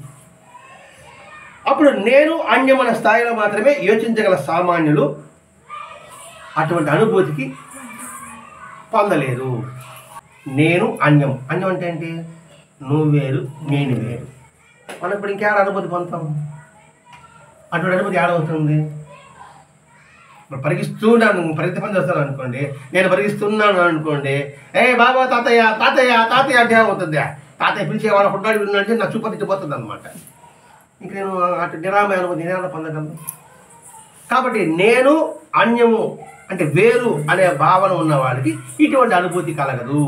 అప్పుడు నేను అన్యమన స్థాయిలో మాత్రమే యోచించగల సామాన్యులు అటువంటి అనుభూతికి పొందలేరు. నేను అన్యం. అన్యం అంటే ఏంటి? నువ్వు వేరు, నేను వేరు. మనం ఇప్పుడు ఇంకేడ అనుభూతి పొందుతాం? అటువంటి అనుభూతి ఏడవుతుంది? పరిగిస్తున్నాను, పరిగెత్తి పని చేస్తాను అనుకోండి, నేను పరిగిస్తున్నాను అనుకోండి, బాబా తాతయ్య తాతయ్య తాతయ్య అంటే ఏమవుతుంది? తాతయ్య పిలిచే వాళ్ళ ఫుడ్డాడి విన్నట్టు నా చూపతిచ్చిపోతుంది అనమాట. ఇంక నేను అటు నిరామయ అనుభూతి నేను పొందగలను. కాబట్టి నేను అన్యము అంటే వేరు అనే భావన ఉన్న వాళ్ళకి ఇటువంటి అనుభూతి కలగదు.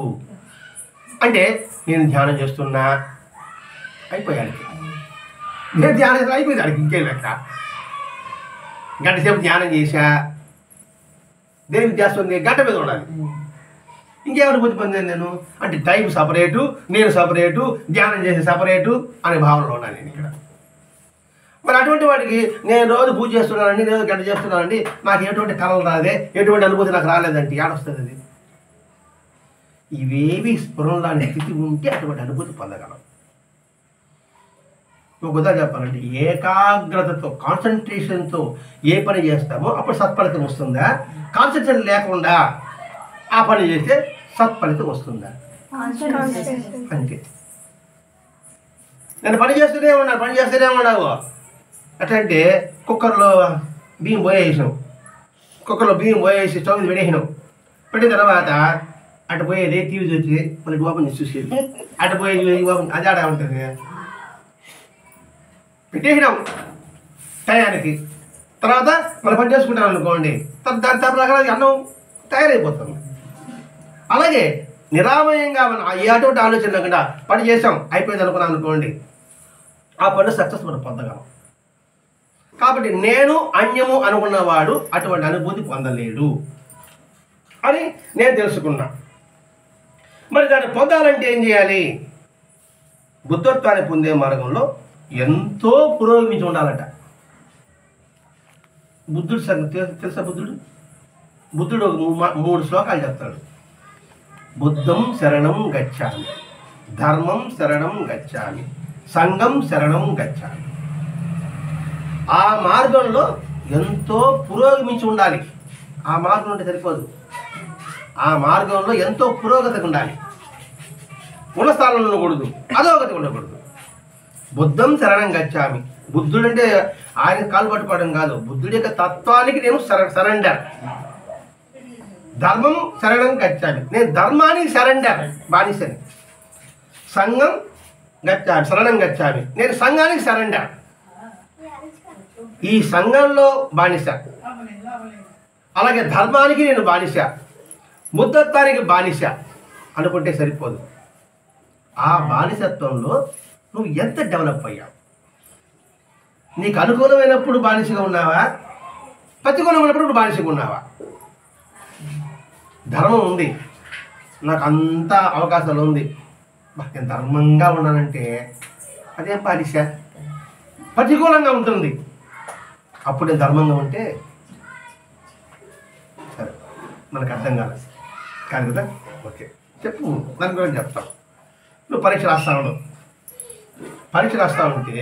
అంటే నేను ధ్యానం చేస్తున్నా, అయిపోయాను, నేను ధ్యానం చేసిన అయిపోయింది, ఇంకేం లెక్క. గంట సేపు ధ్యానం చేశా, దేనికి చేస్తుంది? గంట మీద ఉండాలి. ఇంకేం అనుభూతి పొందాను నేను? అంటే టైం సపరేటు, నేను సపరేటు, ధ్యానం చేసే సపరేటు అనే భావనలో ఉన్నాను నేను ఇక్కడ. మరి అటువంటి వాటికి నేను రోజు పూజ చేస్తున్నానండి, నేను గంట చేస్తున్నానండి, నాకు ఎటువంటి కళలు రాదే, ఎటువంటి అనుభూతి నాకు రాలేదంటే ఏడొస్తుంది అది? ఇవేవి స్ఫురణలాంటి స్థితి ఉంటే అటువంటి అనుభూతి పొందగలం. ఒక ఉదాహరణ చెప్పాలంటే, ఏకాగ్రతతో కాన్సన్ట్రేషన్తో ఏ పని చేస్తామో అప్పుడు సత్ఫలితం వస్తుందా? కాన్సన్ట్రేషన్ లేకుండా ఆ పని చేస్తే సత్ఫలితం వస్తుందా? అంతే. నేను పని చేస్తూనే ఉన్నావు. ఎట్లంటే కుక్కర్లో బియ్యం పోయేసినాం, కుక్కర్లో బియ్యం పోయేసి స్టవ్ మీద పెట్టిన తర్వాత అటు పోయేది టీవీ చూసి మళ్ళీ ఓపెన్ చేసి చూసేది, అటు పోయేది ఓపెన్, అది ఆడ ఉంటుంది. పెట్టేసినాం టయానికి, తర్వాత మనం పని చేసుకుంటాం అనుకోండి, దాని తర్వాత అన్నం తయారైపోతుంది. అలాగే నిరామయంగా మనం అటువంటి ఆలోచన లేకుండా పని చేసాం అయిపోయింది అనుకున్నాం అనుకోండి, ఆ పని సక్సెస్ మనం పొందగలం. కాబట్టి నేను అన్యము అనుకున్నవాడు అటువంటి అనుభూతి పొందలేడు అని నేను తెలుసుకున్నా. మరి దాన్ని పొందాలంటే ఏం చేయాలి? బుద్ధత్వాన్ని పొందే మార్గంలో ఎంతో పురోగమించి ఉండాలట. బుద్ధుడు తెలుసా? బుద్ధుడు 3 శ్లోకాలు చెప్తాడు. బుద్ధం శరణం గచ్చామి, ధర్మం శరణం గచ్చామి, సంఘం శరణం గచ్చామి. ఆ మార్గంలో ఎంతో పురోగమించి ఉండాలి. ఆ మార్గం అంటే సరిపోదు, ఆ మార్గంలో ఎంతో పురోగతి ఉండాలి. ఉన్న స్థానంలో ఉండకూడదు, అదోగతి ఉండకూడదు. బుద్ధం శరణం గచ్చామి. బుద్ధుడు అంటే ఆయన కాలు పట్టుకోవడం కాదు, బుద్ధుడి యొక్క తత్వానికి నేను సరెండర్. ధర్మం శరణం గచ్చామి, నేను ధర్మానికి సరెండర్, బానిసని. సంఘం గచ్చామి, శరణం గచ్చామి, నేను సంఘానికి సరెండర్. ఈ సంఘంలో బానిస, అలాగే ధర్మానికి నేను బానిస, బుద్ధత్వానికి బానిస అనుకుంటే సరిపోదు. ఆ బానిసత్వంలో నువ్వు ఎంత డెవలప్ అయ్యావు? నీకు అనుకూలమైనప్పుడు బానిసగా ఉన్నావా? ప్రతికూలమైనప్పుడు నువ్వు బానిసగా ఉన్నావా? ధర్మం ఉంది, నాకు అంత అవకాశాలు ఉంది, నేను ధర్మంగా ఉన్నానంటే అదేం బానిస? ప్రతికూలంగా ఉంటుంది. అప్పుడు నేను ధర్మంగా ఉంటే సరే, మనకు అర్థం కాదు కదా. ఓకే, చెప్పు, దాని గురించి చెప్తాం. నువ్వు పరీక్ష రాస్తా ఉంటే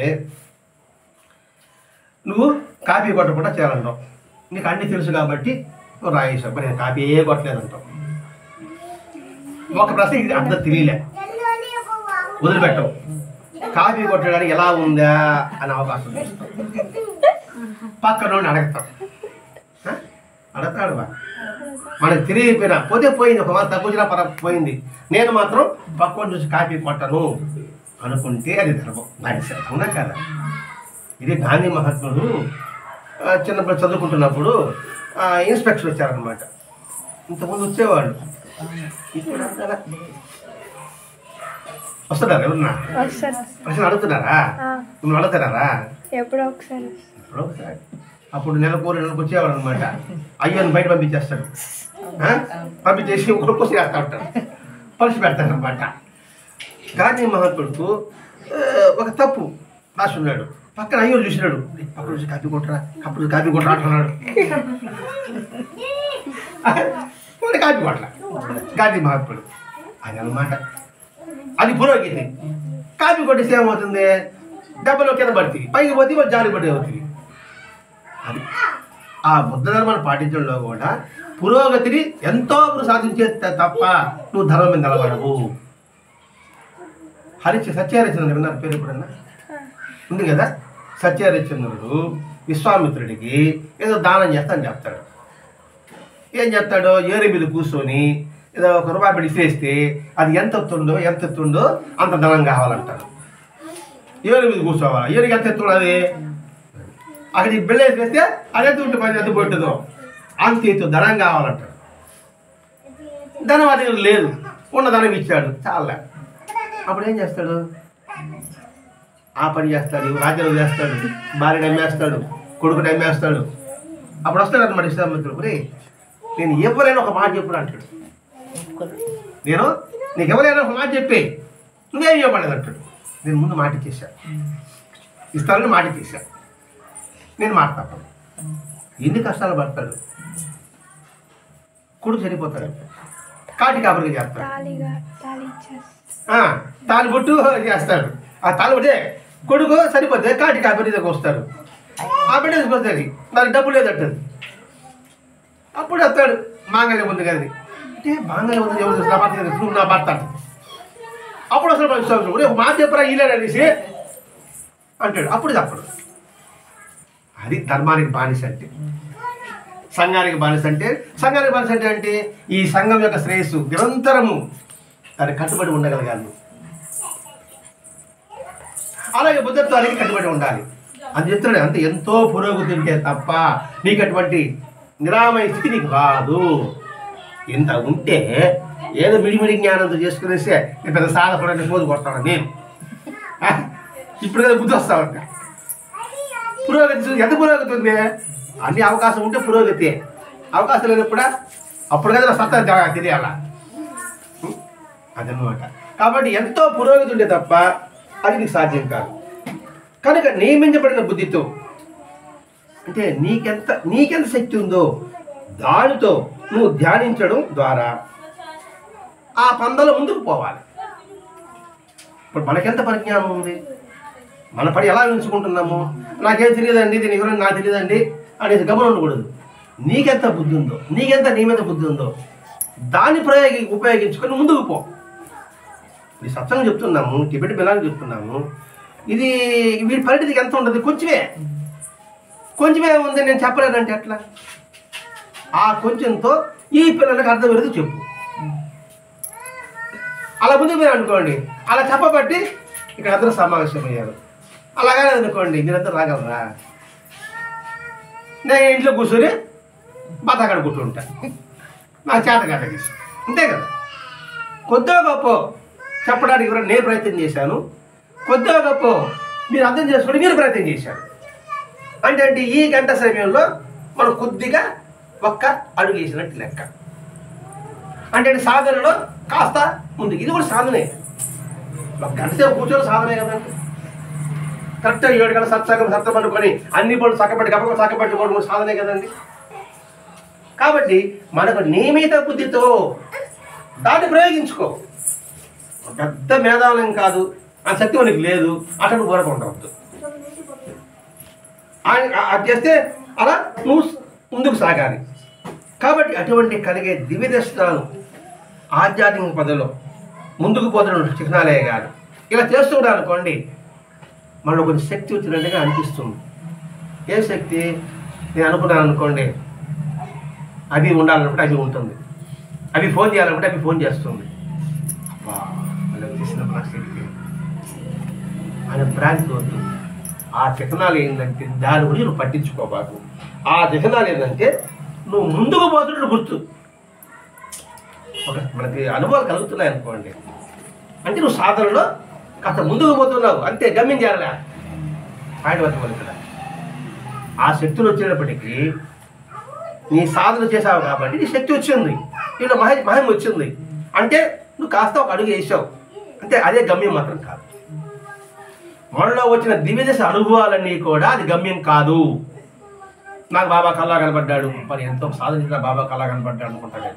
నువ్వు కాపీ కొట్టకుండా చేయాలంటావు. నీకు అన్నీ తెలుసు కాబట్టి నువ్వు రాయేసావు, మరి నేను కాపీ కొట్టలేదంటావు. ఒక ప్రశ్న ఇది అర్థం తెలియలే, వదిలిపెట్టవు. కాపీ కొట్టడానికి ఎలా ఉందా అనే అవకాశం చూస్తావు. పక్కన అడగతాడు. మనకు తెలియకపోయినా పోతే పోయింది, ఒక మాట తగ్గుచినా పోయింది. నేను మాత్రం పక్కన చూసి కాపీ కొట్టను అనుకుంటే అది ధర్మం. అవునా కదా? ఇది గాంధీ మహాత్ముడు చిన్నప్పుడు చదువుకుంటున్నప్పుడు ఇన్స్పెక్టర్ వచ్చారనమాట. ఇంతకుముందు వచ్చేవాళ్ళు, ఇప్పుడు వస్తున్నారా? ఎవరన్నా ప్రశ్న అడుగుతున్నారా? నువ్వు అడుగుతున్నారా? ఎప్పుడో ఒకసారి. అప్పుడు నెలకు వచ్చేవాడు అనమాట. అయ్యోని బయట పంపించేస్తాడు, పంపించేసి ఇంకొక కోసం వేస్తూ ఉంటాడు, పరీక్ష పెడతాడు అనమాట. గాంధీ మహాత్ముడుకు ఒక తప్పు రాసి ఉన్నాడు. పక్కన అయ్యోడు చూసినాడు, పక్కన చూసి కాపీ కొట్టరా, అప్పుడు కాపీ కొట్టరా అంటున్నాడు. కాపీ కొట్టరా గాంధీ మహాత్ముడు అది అనమాట. అది పురోగతి. కాపీ కొట్టేసి ఏమవుతుంది? దెబ్బలో కింద పడుతుంది, పైకి పోతే మరి జారి పడి అవుతుంది. అది ఆ బుద్ధ ధర్మాన్ని పాటించడంలో కూడా పురోగతిని ఎంతో సాధించే తప్ప నువ్వు ధర్మం మీద నిలబడవు. సత్యహరిశ్చంద్రుడు విన్నారు పేరు ఎప్పుడన్నా? ఉంది కదా. సత్యహరిశ్చంద్రుడు విశ్వామిత్రుడికి ఏదో దానం చేస్తానని చెప్తాడు. ఏం చెప్తాడో, ఏరి మీద కూర్చొని ఏదో ₹1 పెట్టి ఇసేస్తే అది ఎంత ఎత్తుండో అంత ధనం కావాలంటాడు. ఏరి మీద కూర్చోవాలి, ఏరికి ఎంత ఎత్తుడు అది అక్కడికి బిల్లేసి వేస్తే అది ఎంత ఉంటే పది ఎంత పోతుందో అంత ఎత్తు ధనం కావాలంటాడు. ధనం అది లేదు, ఉన్న ధనం ఇచ్చాడు చాలా. అప్పుడు ఏం చేస్తాడు? ఆ పని చేస్తాడు, రాజ్యాలు చేస్తాడు, భార్యను అమ్మేస్తాడు, కొడుకుని అమ్మేస్తాడు. అప్పుడు వస్తాడు అనమాట విశ్వామిత్రుడు. నేను ఎవరైనా ఒక మాట చెప్పుడు అంటాడు. నేను నీకు ఎవరైనా ఒక మాట చెప్పే, నువ్వేం చెప్పలేదు అంటాడు. నేను ముందు మాట ఇచ్చేసాను, ఇస్తానని మాట ఇచ్చేసాను, నేను మాట తప్పను. ఎన్ని కష్టాలు పడతాడు. కొడుకు చనిపోతాడు, కాటి కాపరిగా చేస్తాడు, తాలి బొట్టు చేస్తాడు. ఆ తాలి బొట్టే కొడుకు సరిపోతే కాటి కాపరి దగ్గర వస్తాడు. ఆ బిడ్డ తీసుకొస్తుంది, దానికి డబ్బు లేదంటది. అప్పుడు వస్తాడు మాంగళ్యం ఉంది కదా అంటే మాంగళ్యం ఉంది ఎవరు నా భర్త. అప్పుడు అసలు ఒక మాట చెప్పరా ఇల్లేడనేసి అంటాడు. అప్పుడు చెప్పడు. అది ధర్మానికి బానిస అంటే. సంఘానికి బానిస అంటే, అంటే ఈ సంఘం యొక్క శ్రేయస్సు నిరంతరము దానికి కట్టుబడి ఉండగలగాలి. అలాగే బుద్ధత్వానికి కట్టుబడి ఉండాలి. అది చెప్తున్నాడు. అంతే, ఎంతో పురోగతి ఉంటే తప్ప నీకు అటువంటి నిరామయ స్థితి నీకు రాదు. ఇంత ఉంటే ఏదో మిడిమిడి జ్ఞానంతో చేసుకునేస్తే నేను పెద్ద సాధపడానికి పోదు కొడతాను నేను. ఇప్పుడు కదా బుద్ధి వస్తా ఉంటా. పురోగతి ఎంత పురోగతి ఉంది? అన్ని అవకాశం ఉంటే పురోగతి, అవకాశం లేనప్పుడా అప్పుడు కదా సత్తా తెలియాల. అదనమాట. కాబట్టి ఎంతో పురోగతి ఉంటే తప్ప అది నీకు సాధ్యం కాదు. కనుక నియమించబడిన బుద్ధితో అంటే నీకెంత శక్తి ఉందో దానితో నువ్వు ధ్యానించడం ద్వారా ఆ పందలో ముందుకు పోవాలి. ఇప్పుడు మనకెంత పరిజ్ఞానం ఉంది, మన పని ఎలా ఎంచుకుంటున్నాము, నాకేం తెలియదండి, దీని ఎవరైనా నాకు తెలియదండి అనేది గమనం ఉండకూడదు. నీకెంత బుద్ధి ఉందో, నీకెంత నీ మీద బుద్ధి ఉందో దాన్ని ఉపయోగించుకొని ముందుకు పో. ఈ సత్సంగం చెప్తున్నాము, టిబెట్ బిలాంగ్ చెప్తున్నాము. ఇది వీడి పరిధికి ఎంత ఉంటుంది? కొంచెమే ఉంది, నేను చెప్పలేనంటే ఎట్లా? ఆ కొంచెంతో ఈ పిల్లలకి అర్థమయ్యేది చెప్పు. అలా ముందుకు మీరు అనుకోండి, అలా చెప్పబట్టి ఇక్కడ అందరూ సమావేశం అయ్యారు. అలాగే అనుకోండి, మీరందరూ రాగలరా? నేను ఇంట్లో కూర్చొని బాతాకాడ కూర్చుంటా, నాకు చేత కాదకి, అంతే కదా. కొద్దిగా గొప్ప చెప్పడానికి కూడా నేను ప్రయత్నం చేశాను, కొద్దిగా గొప్ప మీరు అర్థం చేసుకొని మీరు ప్రయత్నం చేశారు. అంటే ఈ గంట సమయంలో మనం కొద్దిగా ఒక్క అడుగు వేసినట్టు లెక్క. అంటే సాధనలో కాస్త ముందు, ఇది కూడా సాధనే. ఒక గంట సేపు కూర్చొని సాధనే కదండి. కరెక్ట్గా 7 గంటల సత్సంగం అనుకొని అన్ని పనులు చక్కబెట్టుకోవడం సాధనే కదండి. కాబట్టి మనకు నియమిత బుద్ధితో దాన్ని ప్రయోగించుకో. పెద్ద మేధావులం కాదు, ఆ శక్తి మనకి లేదు, అతను ఊరకు ఉండవద్దు. అది చేస్తే అలా నువ్వు ముందుకు సాగాలి. కాబట్టి అటువంటి కలిగే దివ్య దర్శనాలు ఆధ్యాత్మిక పదవిలో ముందుకు పోతున్న చిహ్నాలే కాదు. ఇలా చేస్తూ అనుకోండి, మనలో కొంచెం శక్తి వచ్చినట్టుగా అనిపిస్తుంది. ఏ శక్తి? నేను అనుకున్నాను అనుకోండి, అది ఉండాలనుకుంటే అది ఉంటుంది, అవి ఫోన్ చేయాలనుకుంటే అవి ఫోన్ చేస్తుంది. అబ్బా అలా చేసిన శక్తి ఆయన భ్రాంతి వద్దు. ఆ చిహ్నాలు ఏంటంటే దాని గురించి నువ్వు పట్టించుకోబాకు. ఆ చిహ్నాలు ఏంటంటే నువ్వు ముందుకు పోతున్నట్టు గుర్తు. మనకి అనుభవాలు కలుగుతున్నాయి అనుకోండి, అంటే నువ్వు సాధనలో కాస్త ముందుకు పోతున్నావు, అంతే, గమ్యం చేయాలి. ఆయన వద్ద ఇక్కడ ఆ శక్తులు వచ్చేటప్పటికీ నీ సాధన చేసావు కాబట్టి నీ శక్తి వచ్చింది, నీలో మహిమ వచ్చింది. అంటే నువ్వు కాస్త ఒక అడుగు వేసావు, అంటే అదే గమ్యం మాత్రం కాదు. మనలో వచ్చిన దివ్యదశ అనుభవాలన్నీ కూడా అది గమ్యం కాదు. నాకు బాబా కల్లా కనబడ్డాడు, మరి ఎంతో సాధన చేసిన బాబా కల్లా కనబడ్డాడు అనుకుంటాడు.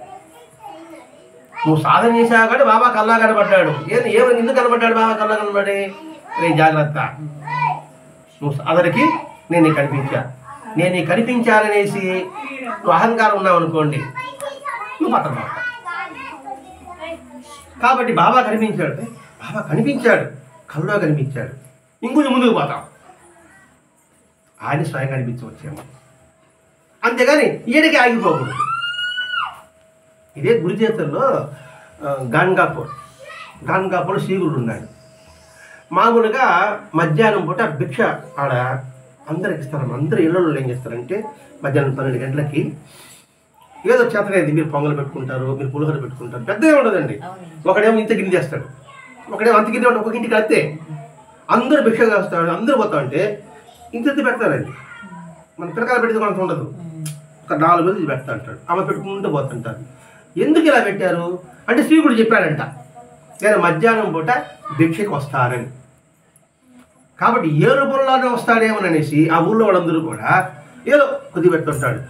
నువ్వు సాధన చేసావు కాబట్టి బాబా కల్లా కనబడ్డాడు. ఏమైనా ఎందుకు కనబడ్డాడు బాబా కల్లా కనబడి? రే జాగ్రత్త, నువ్వు సాధనకి నేను నీకు కనిపించా, నేను నీకు కనిపించాలనేసి నువ్వు అహంకారం ఉన్నావు అనుకోండి, నువ్వు పత్రం అవుతావు. కాబట్టి బాబా కనిపించాడు, కళ్ళలో కనిపించాడు, ఇంకొంచెం ముందుకు పోతాం. ఆయన స్వయం కనిపించవచ్చేమో, అంతేగాని ఈయనకి ఆగిపోకూడదు. ఇదే గురి చేతుల్లో గాన్గాపూర్ శ్రీగురుడు ఉన్నాడు. మామూలుగా మధ్యాహ్నం పూట భిక్ష ఆడ అందరికి ఇస్తారు. అందరూ ఇళ్ళలో ఏం చేస్తారంటే మధ్యాహ్నం 12 గంటలకి ఏదో చేతనేది, మీరు పొంగలు పెట్టుకుంటారు, మీరు పులిహోర పెట్టుకుంటారు, పెద్దగా ఉండదండి. ఒకడేమో ఇంత గిన్నె చేస్తాడు, ఒకడేమో అంత గిన్నె ఒక ఇంటికి వస్తే అందరూ భిక్ష చేస్తాడు. అందరూ పోతా ఉంటే ఇంత పెడతారండి. మన పిల్లకాయలు పెడితే మనకు ఉండదు, ఒక 4 మంది పెడతా అంటాడు, ఆమె పెట్టుకుంటూ పోతుంటారు. ఎందుకు ఇలా పెట్టారు అంటే శ్రీకుడు చెప్పాడంట, నేను మధ్యాహ్నం పూట భిక్షకు వస్తారని. కాబట్టి ఏ రూపంలోనే వస్తాడేమోననేసి ఆ ఊళ్ళో వాళ్ళందరూ కూడా ఏదో కొద్ది పెడుతుంటాడు.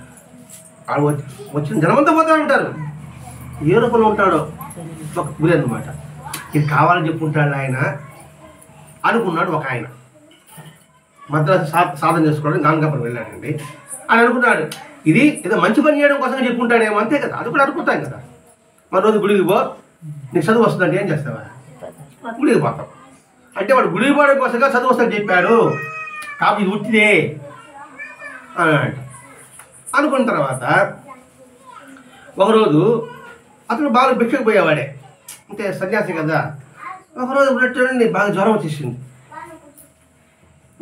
వచ్చిన జనమంతా పోతా ఉంటారు, ఏ రూపంలో ఉంటాడో ఒక గురి అన్నమాట. ఇది కావాలని చెప్పుకుంటాడు ఆయన అనుకున్నాడు. ఒక ఆయన మద్రాసు సాధన చేసుకోవడానికి గాన్గాపూర్ వెళ్ళాడండి. అని అనుకున్నాడు, ఇది ఏదో మంచి పని చేయడం కోసం చెప్పుకుంటాడేమో, అంతే కదా, అది కూడా అనుకుంటాం కదా. మన రోజు గుడికి పో, నీకు చదువు వస్తుందంటే ఏం చేస్తావా? గుడికి పోతాం. అంటే వాడు గుడికి పోవడం కోసంగా చదువు వస్తుందని చెప్పాడు కాబట్టి ఇది ఉట్టిదే అనుకున్న తర్వాత ఒకరోజు అతను బాగా భిక్షకు పోయేవాడే, అంటే సన్యాసి కదా. ఒకరోజు ఉన్నట్టు బాగా జ్వరం వచ్చేసింది.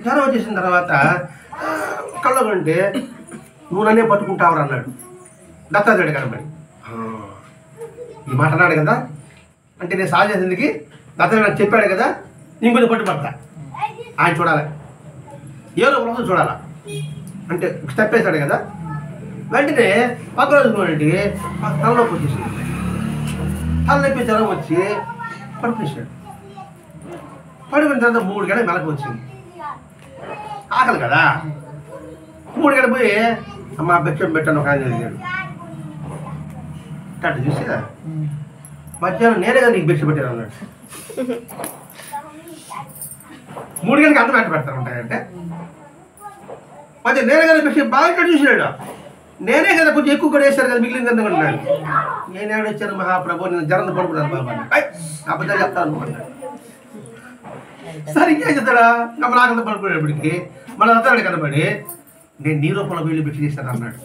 జ్వరం వచ్చేసిన తర్వాత కళ్ళ ఉంటే నువ్వు నన్నే పట్టుకుంటావు అన్నాడు దత్తాత్రేయుడు కనబడి. ఈ మాట అన్నాడు కదా, అంటే నేను సాధన చేసేందుకు దత్తాత్రేయుడు నాకు చెప్పాడు కదా, ఇంకొంచెం పట్టుబడతా, ఆయన చూడాలి, ఏదో ఒక చూడాలా అంటే స్టెప్ వేసాడు కదా. వెంటనే పక్క రోజు చూడండి తలలోకి వచ్చేసింది. తలనొప్పి జ్వరం వచ్చి పడుకునేసాడు. పడుకున్న తర్వాత 3 గంటల మెలకు వచ్చింది. ఆకలి కదా, 3 గంటలు పోయి అమ్మ భిక్షం పెట్టాను ఒక ఆయన అడిగాడు. అట్లా చూసి మధ్యాహ్నం నేనే కదా నీకు భిక్ష పెట్టాను అన్నాడు. 3 గంటలకు అంత పెట్ట పెడతారు ఉంటాయంటే మధ్య నేనే కదా భిక్ష బాగా చూసినాడు. నేనే కదా కొంచెం ఎక్కువ కూడా వేశారు కదా మిగిలింది అన్నాడు. నేనేడు వచ్చాను మహాప్రభు, నేను జ్వరం పడుకున్నాను బాబా, అబద్ధాలు చెప్తాను అన్నాడు. సరే ఇంకేం చెప్తాడా, నాకు పడుకునేప్పటికి మన అతడు కనబడి నేను నీ రూపంలో వీళ్ళు భిక్ష చేశాను అన్నాడు.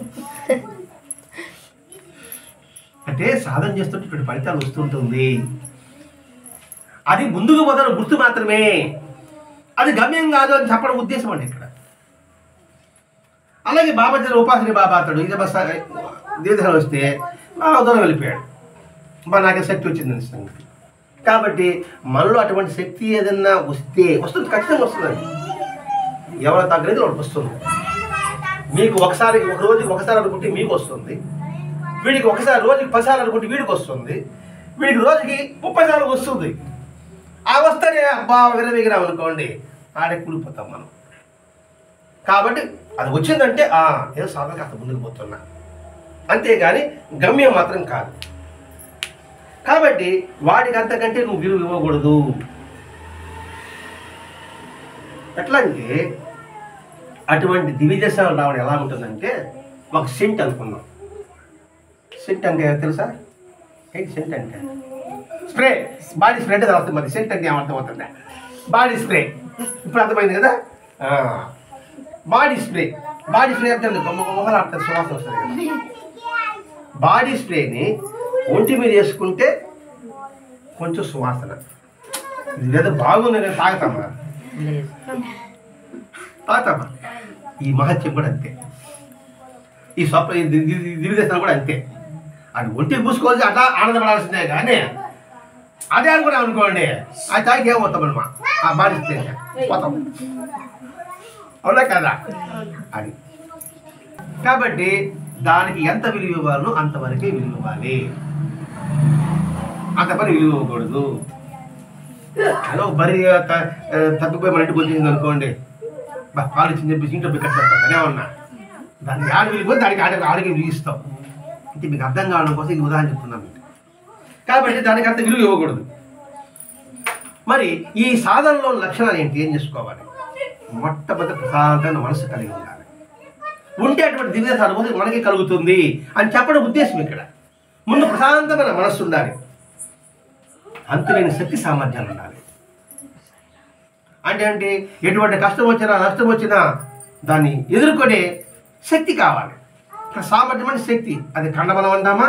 అంటే సాధన చేస్తుంటే ఇటువంటి ఫలితాలు వస్తుంటుంది. అది ముందుకు మొదలు గుర్తు మాత్రమే, అది గమ్యం కాదు అని చెప్పడం ఉద్దేశం అండి ఇక్కడ. అలాగే బాబా ఉపాసని బాబా అతడు ఇది దీర్ఘం వస్తే దూరం వెళ్ళిపోయాడు. నాకే శక్తి వచ్చింది సంగతి. కాబట్టి మనలో అటువంటి శక్తి ఏదన్నా వస్తుంది, ఖచ్చితంగా వస్తుందండి. ఎవరో తగ్గలేదు వాళ్ళకి వస్తుంది. మీకు ఒక రోజుకి ఒకసారి అనుకుంటే మీకు వస్తుంది, వీడికి రోజుకి 10 సార్లు అనుకుంటే వీడికి వస్తుంది, వీడికి రోజుకి 30 సార్లు వస్తుంది. ఆ వస్తేనే అబ్బా విరమిగిరాం అనుకోండి, ఆడే కూలిపోతాం మనం. కాబట్టి అది వచ్చిందంటే ఏదో సాధన కాస్త ముందుకు పోతున్నా, అంతేగాని గమ్యం మాత్రం కాదు. కాబట్టి వాటికి అంతకంటే నువ్వు విలువ ఇవ్వకూడదు. ఎట్లా అంటే అటువంటి దివ్యదర్శనాలు రావడం ఎలా ఉంటుందంటే, ఒక సెంట్ అనుకున్నాం. సెంట్ అంటే తెలుసా? ఏంటి సెంట్ అంటే? స్ప్రే, బాడీ స్ప్రే అంటే వస్తుంది. మరి సెంట్ అంటే ఏమర్థమవుతుందా? బాడీ స్ప్రే ఇప్పుడు అర్థమైంది కదా. బాడీ స్ప్రే అంటే మొహలు ఆడుతుంది, సువాసన వస్తుంది కదా. బాడీ స్ప్రేని ఒంటి మీద వేసుకుంటే కొంచెం సువాసన, లేదా బాగుంది నేను తాగుతామా? ఈ మహత్యం కూడా అంతే, ఈ దివ్యదర్శనం కూడా అంతే. అది ఒంటికి పూసుకోవాలి, అట్లా ఆనందపడాల్సిందే. కానీ అదే అనుకున్నాం అనుకోండి, అది తాగి ఏమవుతాం మనమా, ఆ బాడీ స్ప్రే పోతాం, అవునా కదా? అది కాబట్టి దానికి ఎంత విలువ ఇవ్వాలో అంతవరకే విలువ ఇవ్వాలి, అంతపని విలువ ఇవ్వకూడదు. అదో బరి తప్పిపోయి మన ఇంటికి వచ్చేసింది అనుకోండి, పాలు ఇచ్చింది చెప్పేసి ఇంట్లో కట్టేస్తాం కానీ ఏమన్నా దానికి ఆడ విలువ, దానికి ఆడికి విలువ ఇస్తాం. అంటే మీకు అర్థం కావడం కోసం ఇది ఉదాహరణ చెప్తున్నాను. కాబట్టి దానికి అంత విలువ ఇవ్వకూడదు. మరి ఈ సాధనలో లక్షణాలు ఏంటి, ఏం చేసుకోవాలి? మొట్టమొదటి ప్రశాంతమైన మనసు కలిగి ఉండాలి. ఉంటే అటువంటి దివ్య అనుభూతి మనకి కలుగుతుంది అని చెప్పడం ఉద్దేశం ఇక్కడ. ముందు ప్రశాంతమైన మనస్సు ఉండాలి, అంతులేని శక్తి సామర్థ్యాలు ఉండాలి. అంటే ఎటువంటి కష్టం వచ్చినా నష్టం వచ్చినా దాన్ని ఎదుర్కొనే శక్తి కావాలి. సామర్థ్యమైన శక్తి, అది ఖండబలం అందామా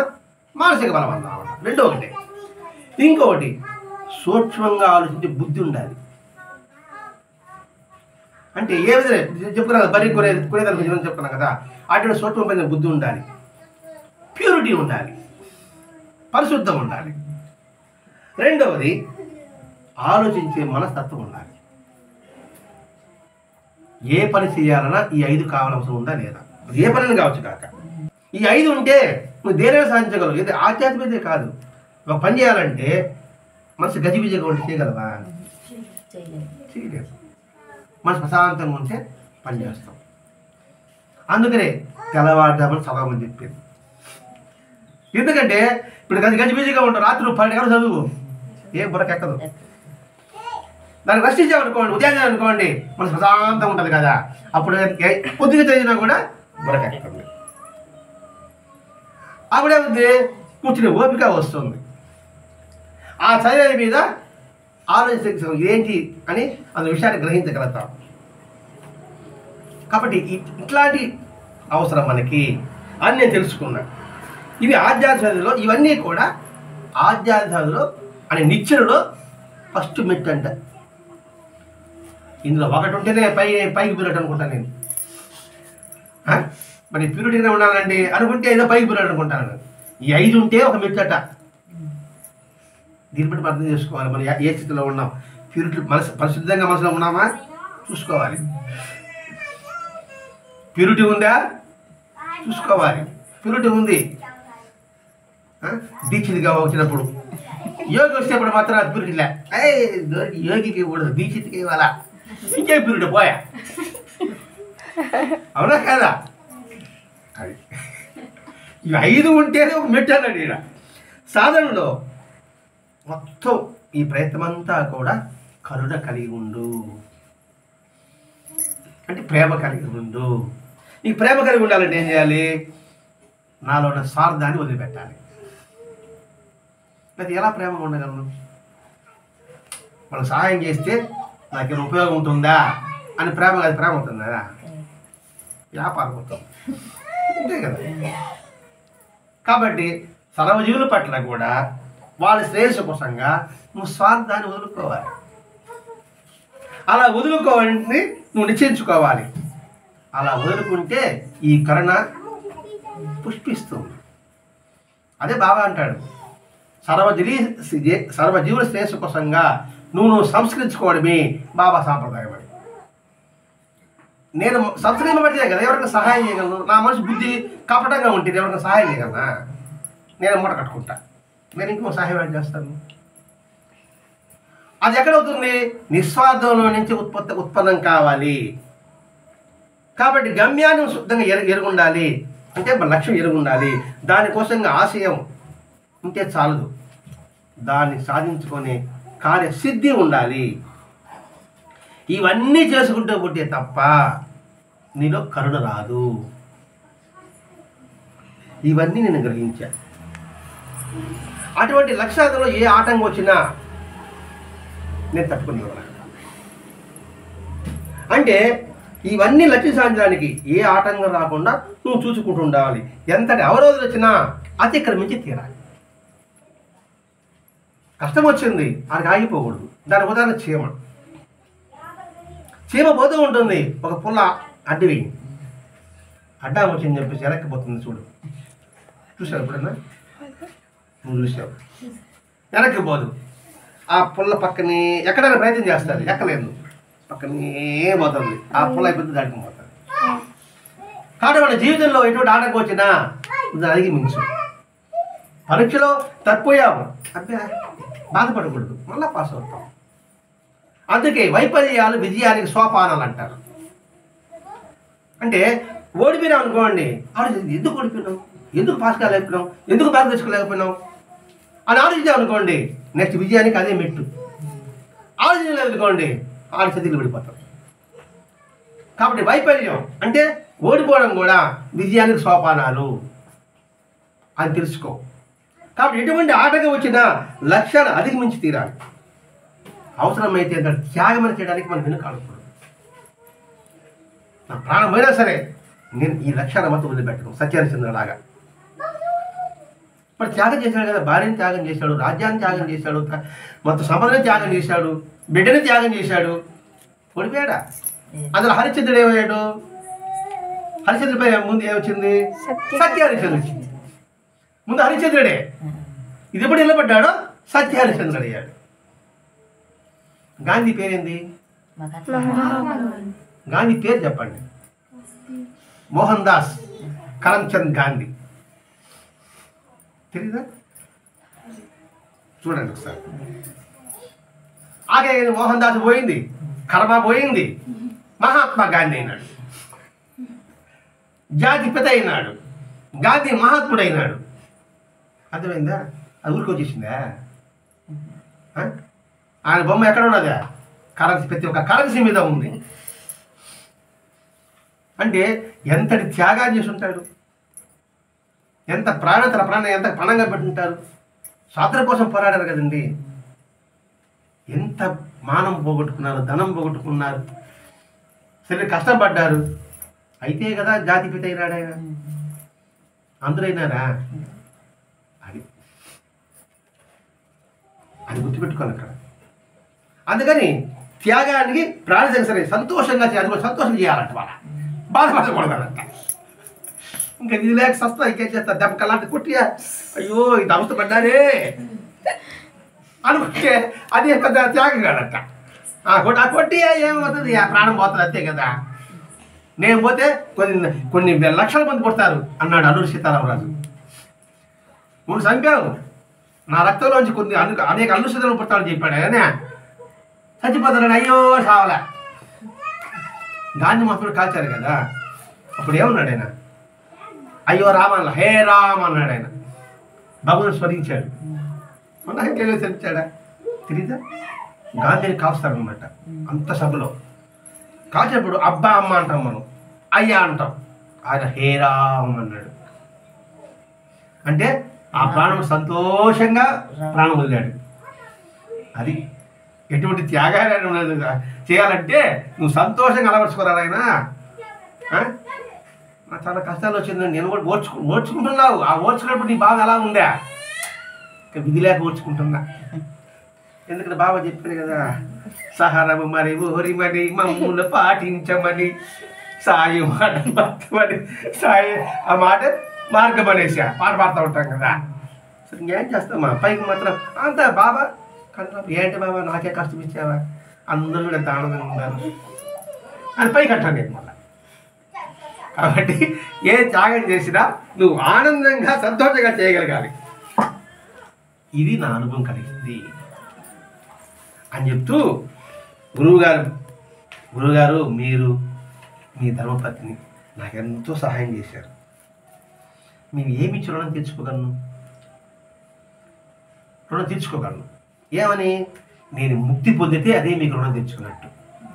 మానసిక బలం అందామా, రెండో ఒకటి. ఇంకొకటి సూక్ష్మంగా ఆలోచించే బుద్ధి ఉండాలి. అంటే ఏ విధంగా చెప్పుకున్నా కదా, బరి కొనేదాని గురించి చెప్పుకున్నాం కదా, అటువంటి సూక్ష్మమైన బుద్ధి ఉండాలి, ప్యూరిటీ ఉండాలి, పరిశుద్ధం ఉండాలి. రెండవది ఆలోచించే మనస్తత్వం ఉండాలి. ఏ పని చేయాలన్నా ఈ 5 కావాల్సిన ఉందా లేదా, ఏ పని కావచ్చు కాక ఈ 5 ఉంటే నువ్వు దేనిలో సాధించగలవు. ఇది ఆధ్యాత్మికతే కాదు, ఒక పని చేయాలంటే మనసు గజిబిజిగా ఉంటే చేయగలవా? చేయలేదు. మనసు ప్రశాంతంగా ఉంటే పని చేస్తాం. అందుకనే తెల్లవారుజామున చదవమని చెప్పేది. ఎందుకంటే ఇప్పుడు గజిబిజిగా ఉంటావు, రాత్రి 12 గంటలు చదువు, ఏం బుర్రకెక్కదు. దానికి రెస్ట్ ఇచ్చామనుకోండి, ఉదయం అనుకోండి, మనసు ప్రశాంతంగా ఉంటుంది కదా, అప్పుడు కొద్దిగా చదివినా కూడా బుర్రకెక్కదు. అప్పుడేముంది, కూర్చుని ఓపిక వస్తుంది, ఆ చదివే మీద ఆలోచించ ఏంటి అని అన్న విషయాన్ని గ్రహించగలుగుతాం. కాబట్టి ఇట్లాంటి అవసరం మనకి అని నేను తెలుసుకున్నాను. ఇవి ఆధ్యాత్మికతలో, ఇవన్నీ కూడా ఆధ్యాత్మికతలో అనే నిచ్చెనలో ఫస్ట్ మెట్టు అంట. ఇందులో ఒకటి ఉంటేనే పైకి ప్యూరిటీ అనుకుంటాను నేను. మరి ప్యూరిటీగా ఉండాలండి అనుకుంటే ఏదో పైకి ప్యూరిటీ అనుకుంటాను. ఈ 5 ఉంటే ఒక మెచ్చట. దీన్ని బట్టి అర్థం చేసుకోవాలి మనం ఏ స్థితిలో ఉన్నాం. ప్యూరిటీ పరిశుద్ధంగా మనసులో ఉన్నామా చూసుకోవాలి. ప్యూరిటీ ఉందా చూసుకోవాలి. ప్యూరిటీ ఉంది. దీక్షితిగా వచ్చినప్పుడు యోగి వచ్చేప్పుడు మాత్రం ప్యూరిటీలే యోగికి ఇవ్వకూడదు, దీక్షితికి ఇవ్వాలా, ఇంకే ప్యూరిటీ పోయా. అవునా కదా? అది ఇవి 5 ఉంటేనే ఒక మెట్టు అన్నాడు ఈయన. సాధనలో మొత్తం ఈ ప్రయత్నమంతా కూడా కరుణ కలిగి ఉండు అంటే ప్రేమ కలిగి ఉండు. ఈ ప్రేమ కలిగి ఉండాలంటే ఏం చేయాలి? నాలో ఉన్న స్వార్థాన్ని వదిలిపెట్టాలి. అది ఎలా ప్రేమగా ఉండగలను? మనం సహాయం చేస్తే నాకేమైనా ఉపయోగం ఉంటుందా అని ప్రేమ కాదు, ప్రేమ అవుతుందా? వ్యాపారం అవుతుంది అంతే కదా. కాబట్టి సర్వజీవుల పట్ల కూడా వాళ్ళ శ్రేయస్సు కోసంగా నువ్వు స్వార్థాన్ని వదులుకోవాలి. అలా వదులుకోవాలని నువ్వు నిశ్చయించుకోవాలి. అలా వదులుకుంటే ఈ కరుణ పుష్పిస్తుంది. అదే బాబా అంటాడు, సర్వజీవుల శ్రేయస్సు కోసంగా నువ్వు సంస్కరించుకోవడమే బాబా సాంప్రదాయం అని. నేను సంస్కరించబడితే కదా ఎవరికైనా సహాయం చేయగలను. నా మనసు బుద్ధి కపటంగా ఉంటే ఎవరికైనా సహాయం చేయగలనా? నేను మూట కట్టుకుంటా. నేను ఇంకో సహాయం చేస్తాను. అది ఎక్కడవుతుంది? నిస్వార్థంలో నుంచి ఉత్పన్నం కావాలి. కాబట్టి గమ్యాన్ని శుద్ధంగా ఎరుగుండాలి. అంటే మన లక్ష్యం ఎరుగుండాలి. దానికోసంగా ఆశయం ఉంటే చాలదు, దాన్ని సాధించుకునే కార్యసిద్ధి ఉండాలి. ఇవన్నీ చేసుకుంటూ పుట్టే తప్ప నీలో కరుణ రాదు. ఇవన్నీ నేను గ్రహించా. అటువంటి లక్ష్యాలలో ఏ ఆటంకం వచ్చినా నేను తట్టుకునేవాడు. అంటే ఇవన్నీ లక్ష్యం సాధించడానికి ఏ ఆటంకం రాకుండా నువ్వు చూసుకుంటూ ఉండాలి. ఎంతటి అవరోధులు వచ్చినా అతిక్రమించి తీరాలి. కష్టం వచ్చింది అది ఆగిపోకూడదు. దాని ఉదాహరణ చీమ. చీమ పోతూ ఉంటుంది, ఒక పుల్ల అడ్డు వేయి, అడ్డా వచ్చింది చెప్పేసి వెనక్కిపోతుంది. చూడు, చూసావు ఎప్పుడన్నా? నువ్వు చూసావు. వెనక్కి పోదు. ఆ పుల్ల పక్కనే ఎక్కడైనా ప్రయత్నం చేస్తుంది, ఎక్కలేదు, పక్కనే పోతుంది. ఆ పుల్ల అయిపోతుంది, దాటికి పోతుంది. కాబట్టి మన జీవితంలో ఎటువంటి ఆటంకం వచ్చినా దాన్ని అధిగమించు. పరీక్షలో తప్పిపోయాము అబ్బా బాధపడకూడదు, మళ్ళీ పాస్ అవుతాం. అందుకే వైఫల్యాలు విజయానికి సోపానాలు అంటారు. అంటే ఓడిపోయినాం అనుకోండి, ఎందుకు ఓడిపోయినాం, ఎందుకు పాస్ కాలేకపోయినాం, ఎందుకు పాస్ తెచ్చుకోలేకపోయినాం అని ఆలోచించాం అనుకోండి, నెక్స్ట్ విజయానికి అదే మెట్టు. ఆలోచించలేదు అనుకోండి, ఆలోచనలు పడిపోతాం. కాబట్టి వైఫల్యం అంటే ఓడిపోవడం కూడా విజయానికి సోపానాలు అని తెలుసుకో. కాబట్టి ఎటువంటి ఆటంకం వచ్చినా లక్ష్యాన్ని అధిగమించి తీరాలి. అవసరమైతే త్యాగం చేయడానికి మనం వెనుకాడకూడదు. నా ప్రాణం అయినా సరే నేను ఈ లక్ష్యాన్ని మొత్తం వదిలిపెట్టను. సత్యహరిశ్చంద్రులాగా మరి త్యాగం చేశాడు కదా, భార్యని త్యాగం చేశాడు, రాజ్యాన్ని త్యాగం చేశాడు, మొత్తం సంపదని త్యాగం చేశాడు, బిడ్డని త్యాగం చేశాడు. ఓడిపోయాడా? అందులో హరిశ్చంద్రుడు ఏమయ్యాడు? హరిశ్చంద్రుడిపై ముందు ఏమొచ్చింది? సత్యహరిశ్చంద్రుడు వచ్చింది. ముందు హరిశ్చంద్రుడే, ఇది ఎప్పుడు నిలబడ్డాడో సత్యహరిశ్చంద్రుడు అయ్యాడు. గాంధీ పేరేంది? గాంధీ పేరు చెప్పండి. మోహన్ దాస్ కరమ్చంద్ గాంధీ. తెలీదా? చూడండి ఒకసారి. ఆగే మోహన్ దాస్ పోయింది, కర్మ పోయింది, మహాత్మా గాంధీ అయినాడు, జాతిపిత అయినాడు, గాంధీ మహాత్ముడు అయినాడు. అర్థమైందా? అది ఊరికి వచ్చేసిందా? ఆయన బొమ్మ ఎక్కడ ఉన్నదా? కరెన్సీ, ప్రతి ఒక్క కరెన్సీ మీద ఉంది. అంటే ఎంతటి త్యాగాన్ని చేసి ఉంటాడు, ఎంత ప్రాణం ఎంత పణంగా పెట్టుంటారు. స్వాతంత్రం కోసం పోరాడారు కదండి. ఎంత మానం పోగొట్టుకున్నారు, ధనం పోగొట్టుకున్నారు, సరే కష్టపడ్డారు. అయితే కదా జాతిపిత అయినాడు ఆయన. అందరూ అయినారా? అది గుర్తుపెట్టుకోవాలి అక్కడ. అందుకని త్యాగానికి ప్రాణం సరే సంతోషంగా చేయాలి, సంతోషం చేయాలంట, వాళ్ళ బాధపడకూడదంట. ఇంకా ఇది లేక సస్తా ఇంకేం చేస్తా, దెబ్బ అలాంటి కొట్టియా, అయ్యో ఇది అవస్థ పడ్డారే అనుకుంటే అదే పెద్ద త్యాగం కాదంట. కొట్టియా ఏమవుతుంది, ఆ ప్రాణం పోతుంది అంతే కదా. నేను పోతే కొన్ని లక్షల మంది పుడతారు అన్నాడు అల్లూరి సీతారామరాజు. నువ్వు చంపావు, నా రక్తంలోంచి అనేక అల్లూరి సీతారామరాజు పుడతాడని చెప్పాడు. ఆయన చచ్చిపోతాడు, అయ్యో సావలే. గాంధీ మహాత్ముడు కాల్చారు కదా, అప్పుడు ఏమన్నాడు ఆయన, అయ్యో రామ అన్న, హే రామ్ అన్నాడు ఆయన. భగవంతుడు స్మరించాడు. ఇంకేదో తెలిచాడా తెలీదా? గాంధీని కాల్స్తారనమాట అంత సభలో. కాల్చినప్పుడు అబ్బా అమ్మ అంటాం, మనం అయ్యా అంటాం, ఆయన హే రామ్ అన్నాడు. అంటే ఆ ప్రాణం సంతోషంగా ప్రాణం వదిలాడు. అది ఎటువంటి త్యాగాలు చేయాలంటే నువ్వు సంతోషంగా అలవర్చుకోరా ఆయన. చాలా కష్టాలు వచ్చిందండి, నేను కూడా ఓర్చుకుంటున్నావు. ఆ ఓర్చుకున్నప్పుడు నీ బావ ఎలా ఉందా, విధి లేక ఓర్చుకుంటున్నా. ఎందుకంటే బాబా చెప్పాడు కదా, సహరము మరి ఓరిమని మమ్ములు పాటించమని, సాయి మాట మార్గమని, సాయి ఆ మాట మార్గం అనేసి పాట పాడుతూ ఉంటాం కదా. సరే ఇంకేం చేస్తామా, పైకి మాత్రం అంత బాబా కన్నా ఏంటి బాబా నాకే కష్టం ఇచ్చావా, అందరూ కూడా ఎంత ఆనందంగా ఉన్నారు అని పైకి అంటాను నేను మళ్ళీ. కాబట్టి ఏ త్యాగం చేసినా నువ్వు ఆనందంగా సంతోషంగా చేయగలగాలి. ఇది నా అనుభవం కలిగింది అని చెప్తూ గురువుగారు మీరు మీ ధర్మపత్ని నాకెంతో సహాయం చేశారు. మీరు ఏమి ఇచ్చి రుణం తీర్చుకోగలను. ఏమని, నేను ముక్తి పొందితే అదే మీకు రుణం తెచ్చుకున్నట్టు.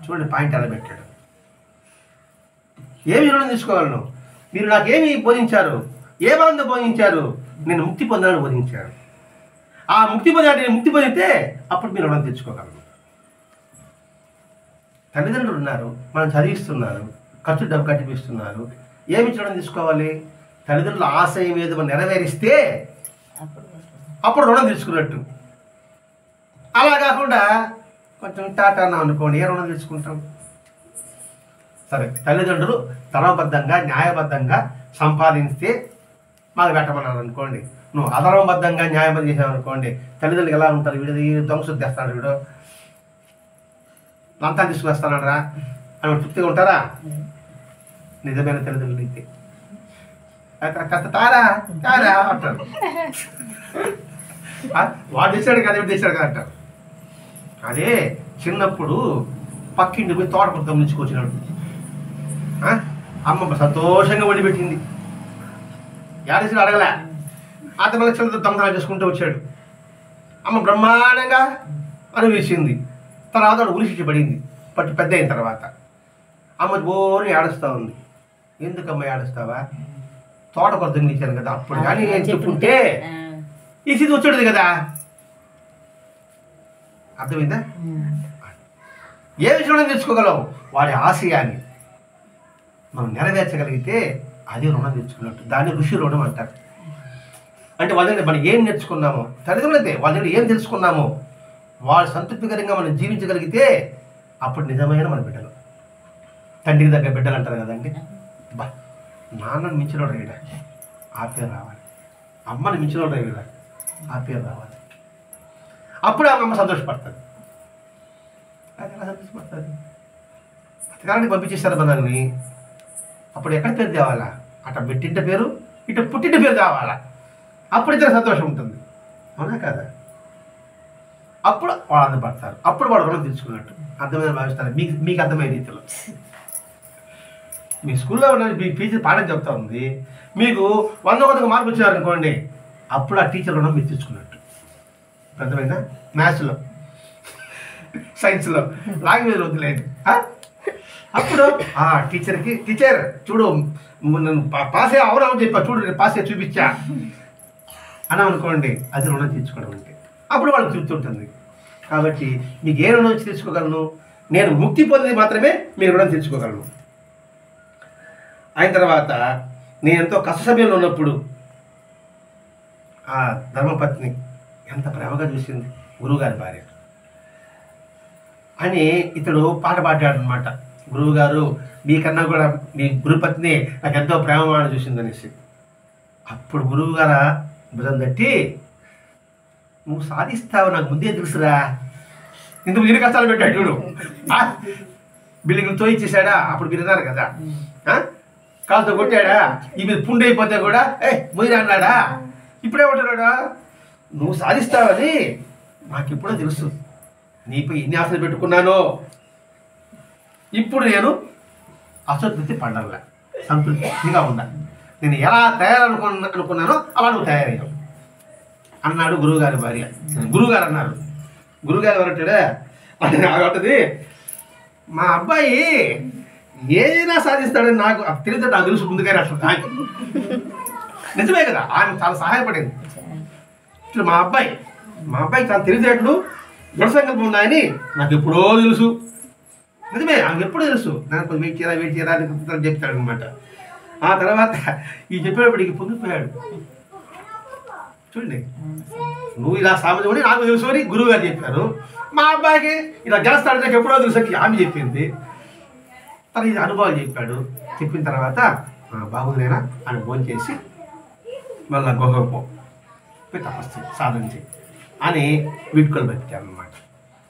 చూడండి పాయింట్ అలా పెట్టాడు. ఏమి రుణం తీసుకోగలను, మీరు నాకేమి బోధించారు, ఏ బాధ బోధించారు, నేను ముక్తి పొందాలని బోధించారు. ఆ ముక్తి పొందితే అప్పుడు మీరు రుణం తెచ్చుకోగలను. తల్లిదండ్రులు ఉన్నారు, మనం చదివిస్తున్నారు, ఖర్చు డబ్బు కట్టిపిస్తున్నారు, ఏమి రుణం తీసుకోవాలి, తల్లిదండ్రుల ఆశయం ఏదో మనం నెరవేరిస్తే అప్పుడు రుణం తీసుకున్నట్టు. అలా కాకుండా కొంచెం టాటా అనుకోండి, ఏ రుణం తీసుకుంటాం. సరే తల్లిదండ్రులు ధర్మబద్ధంగా న్యాయబద్ధంగా సంపాదిస్తే మాకు పెట్టమన్నారు అనుకోండి, నువ్వు అధర్మబద్ధంగా న్యాయబద్ధం చేసావనుకోండి, తల్లిదండ్రులు ఎలా ఉంటారు, వీడు దొంగ తెస్తాడు, వీడు లంతా తీసుకువస్తానరా అని తృప్తిగా ఉంటారా? నిజమైన తల్లిదండ్రులు అయితే కాస్త తారా అంటారు. వాడు తెచ్చాడు కదా, వీడు తెచ్చాడు కదా అంటారు. అదే చిన్నప్పుడు పక్కింటి పోయి తోటకూర గమనించుకొచ్చినాడు, అమ్మ సంతోషంగా వండిపెట్టింది, యాడేసి అడగలే, అతను మళ్ళీ చిన్న దొంగతనాలు చేసుకుంటూ వచ్చాడు. అమ్మ బ్రహ్మాండంగా అనుభవించింది. తర్వాత వాడు ఉరిశిక్ష పడింది. పెద్ద అయిన తర్వాత అమ్మ బోర్ని ఏడుస్తూ ఉంది. ఎందుకమ్మ ఏడుస్తావా, తోటకూర దొంగిలించాను కదా అప్పుడు కానీ నేను చెప్పుకుంటే ఈ స్థితి వచ్చేది కదా. అర్థమైందా? ఏ విషయంలో తెచ్చుకోగలవు, వాడి ఆశయాన్ని మనం నెరవేర్చగలిగితే అది రుణం తెచ్చుకున్నట్టు. దాన్ని ఋషి రుణం అంటారు. అంటే వాళ్ళ దగ్గర మనం ఏం నేర్చుకున్నామో, తల్లిదండ్రులైతే వాళ్ళ దగ్గర ఏం తెలుసుకున్నామో వాళ్ళు సంతృప్తికరంగా మనం జీవించగలిగితే అప్పుడు నిజమైన మన బిడ్డలు. తండ్రికి దగ్గర బిడ్డలు అంటారు కదండి. బా నాన్నని మించినోడు రేడా ఆ పేరు రావాలి, అమ్మని మించినోడు రేడా ఆ పేరు రావాలి. అప్పుడు ఆ అమ్మ సంతోషపడుతుంది. అది ఎలా సంతోషపడుతుంది? పథకానికి పంపించేస్తారు మనల్ని, అప్పుడు ఎక్కడ పేరు తేవాలా, అట పెట్టింట పేరు ఇటు పుట్టింటి పేరు తేవాలా, అప్పుడు ఇద్దరు సంతోషం ఉంటుంది. అవునా కదా? అప్పుడు వాళ్ళు అందపడతారు, అప్పుడు వాడు రుణం తీర్చుకున్నట్టు అర్థమైన భావిస్తారు. మీకు అర్థమయ్యే రీతిలో మీ స్కూల్లో ఉన్న మీ టీచర్ పాఠం చెప్తా ఉంది, మీకు 100 మార్కులు వచ్చారనుకోండి, అప్పుడు ఆ టీచర్ రుణం మీరు తీర్చుకున్నట్టు. అర్థమైందా? మ్యాథ్స్లో, సైన్స్లో, లాంగ్వేజ్లో వద్దులేదు. అప్పుడు ఆ టీచర్కి టీచర్ చూడు నన్ను పాస్ అయ్యా అవునా అని చెప్పా, చూడు నేను పాస్ అయ్యా చూపించా అన్నాం అనుకోండి, అది రుణం తీర్చుకోవడం అంటే. అప్పుడు వాళ్ళకి తృప్తుంటుంది. కాబట్టి మీకు ఏ రుణం వచ్చి తీర్చుకోగలను, నేను ముక్తి పొంది మాత్రమే మీరు రుణం తీర్చుకోగలను. అయిన తర్వాత నేను ఎంతో కష్ట సమయంలో ఉన్నప్పుడు ఆ ధర్మపత్ని ఎంత ప్రేమగా చూసింది, గురువుగారి భార్య. అని ఇతడు పాట పాడాడు అనమాట. గురువుగారు మీకన్నా కూడా మీ గురుపత్ని నాకు ఎంతో ప్రేమమాన చూసిందనేసి. అప్పుడు గురువుగారు భుజం తట్టి, నువ్వు సాధిస్తావు నాకు ముందే తెలుసురా, ఇందుకు ఎన్ని కష్టాలు పెట్టాడు చూడు, బిల్డింగ్ తోయిచ్చేసాడా, అప్పుడు మీరు అన్నారు కదా, కాలుతో కొట్టాడా, ఈ మీద పుండు అయిపోతే కూడా మొయ్యి అన్నాడా, ఇప్పుడే ఉంటాడా, నువ్వు సాధిస్తావని నాకు ఇప్పుడో తెలుసు, నీపై ఎన్ని ఆశలు పెట్టుకున్నానో. ఇప్పుడు నేను అసంతృప్తి పడాల, సంతృప్తిగా ఉన్నా, నేను ఎలా అనుకున్నానో అలా నువ్వు తయారయ్యావు అన్నాడు గురువుగారి భార్య. గురువుగారు అన్నారు, గురువుగారు ఎవరంటాడే అంటే మా అబ్బాయి ఏదైనా సాధిస్తాడని నాకు తెలియదు, నాకు తెలుసు ముందుగానే అట్లా. నిజమే కదా, ఆయన చాలా సహాయపడింది. ఇట్లా మా అబ్బాయికి చాలా తెలిసేట్లు దృఢ సంకల్పం ఉన్నాయని నాకు ఎప్పుడో తెలుసు. నిజమే, నాకు ఎప్పుడో తెలుసు, నాకు కొంచెం వెయిట్ చేయరా అని చెప్తాడు అనమాట. ఆ తర్వాత ఈ చెప్పేటప్పటికి పొంగిపోయాడు. చూడండి, నువ్వు ఇలా సామాన్యుని నాకు తెలుసు అని గురువు గారు చెప్పారు, మా అబ్బాయికి ఇలా చేస్తాడు నాకు ఎప్పుడో తెలుసు అని ఆమె చెప్పింది. తను ఇది అనుభవాలు చెప్పాడు. చెప్పిన తర్వాత బాగుందేనా అని ఫోన్ చేసి మళ్ళీ గుహకు పోయి తపస్సు సాధన చేయి అని వీడ్కోలు పెట్టాను అనమాట.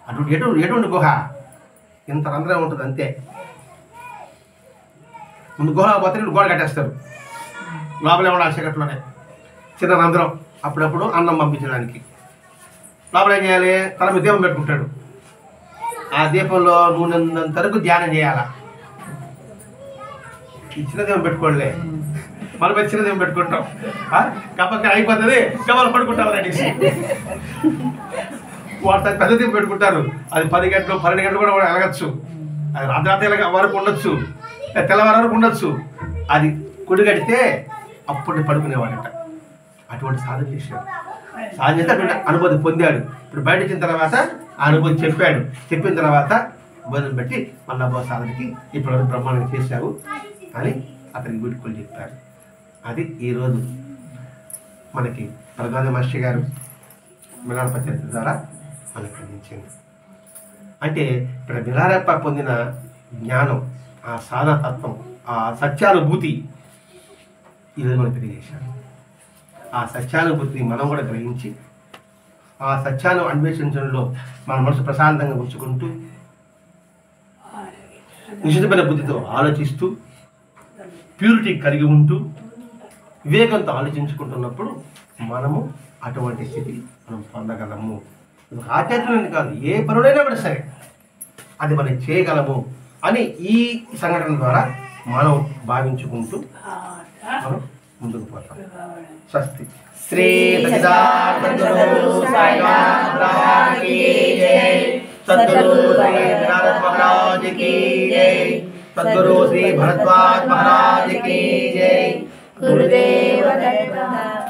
అటువంటి ఎటువంటి గుహ ఇంత రంధ్రం ఉంటుంది అంతే. ముందు గుహ పోతే గోడ కట్టేస్తారు, లోపలే ఉండాలి చీకట్లోనే చిన్న రంధ్రం, అప్పుడప్పుడు అన్నం పంపించడానికి. లోపల ఏం చేయాలి, తల మీద దీపం పెట్టుకుంటాడు, ఆ దీపంలో నూనెంత వరకు ధ్యానం చేయాలా. ఈ చిన్న దీపం పెట్టుకోలే, మనం చిన్న దీపం పెట్టుకుంటాం, కప్పకి అయిపోతుంది కవలు పడుకుంటాం అనేసి. వాడు పెద్ద దీపం పెట్టుకుంటారు, అది 10 గంటలు 12 గంటలు కూడా వెలగచ్చు, అది రాత్రి వరకు ఉండొచ్చు, తెల్లవారి వరకు ఉండొచ్చు. అది కుడి కడితే అప్పుడు పడుకునేవాడట. అటువంటి సాధన చేశాడు, సాధన చేస్తే అటువంటి అనుభూతి పొందాడు. ఇప్పుడు బయట వచ్చిన తర్వాత ఆ అనుభూతి చెప్పాడు, చెప్పిన తర్వాత భోజనం పెట్టి మళ్ళా సాధనకి ఇప్పుడు బ్రహ్మాండంగా చేశావు అని అతనికి వీడ్కోలు చెప్పారు. అది ఈరోజు మనకి ప్రధాన మహర్షి గారు మిలారప్ప చరిత్ర ద్వారా మనకు అందించింది. అంటే ఇక్కడ మిలారప్ప పొందిన జ్ఞానం, ఆ సాధనతత్వం, ఆ సత్యానుభూతి ఈరోజు మనకు తెలియజేశారు. ఆ సత్యానుభూతిని మనం కూడా గ్రహించి ఆ సత్యాన్ని అన్వేషించడంలో మన మనసు ప్రశాంతంగా ఉంచుకుంటూ నిశ్చితమైన బుద్ధితో ఆలోచిస్తూ ప్యూరిటీ కలిగి ఉంటూ వివేకంతో ఆలోచించుకుంటున్నప్పుడు మనము అటువంటి స్థితి మనం పొందగలము. ఆధ్యాత్మికం కాదు, ఏ పనుడైనా కూడా సరే అది మనం చేయగలము అని ఈ సంఘటన ద్వారా మనం భావించుకుంటూ మనం ముందుకు పోతాం. స్వస్తి. శ్రీ సద్గురు సాయినాథ్ మహారాజ్ की जय, सद्गुरु श्री नारद महाराज की जय, सद्गुरु श्री भरद्वाज महाराज की जय, गुरुदेव दत्त।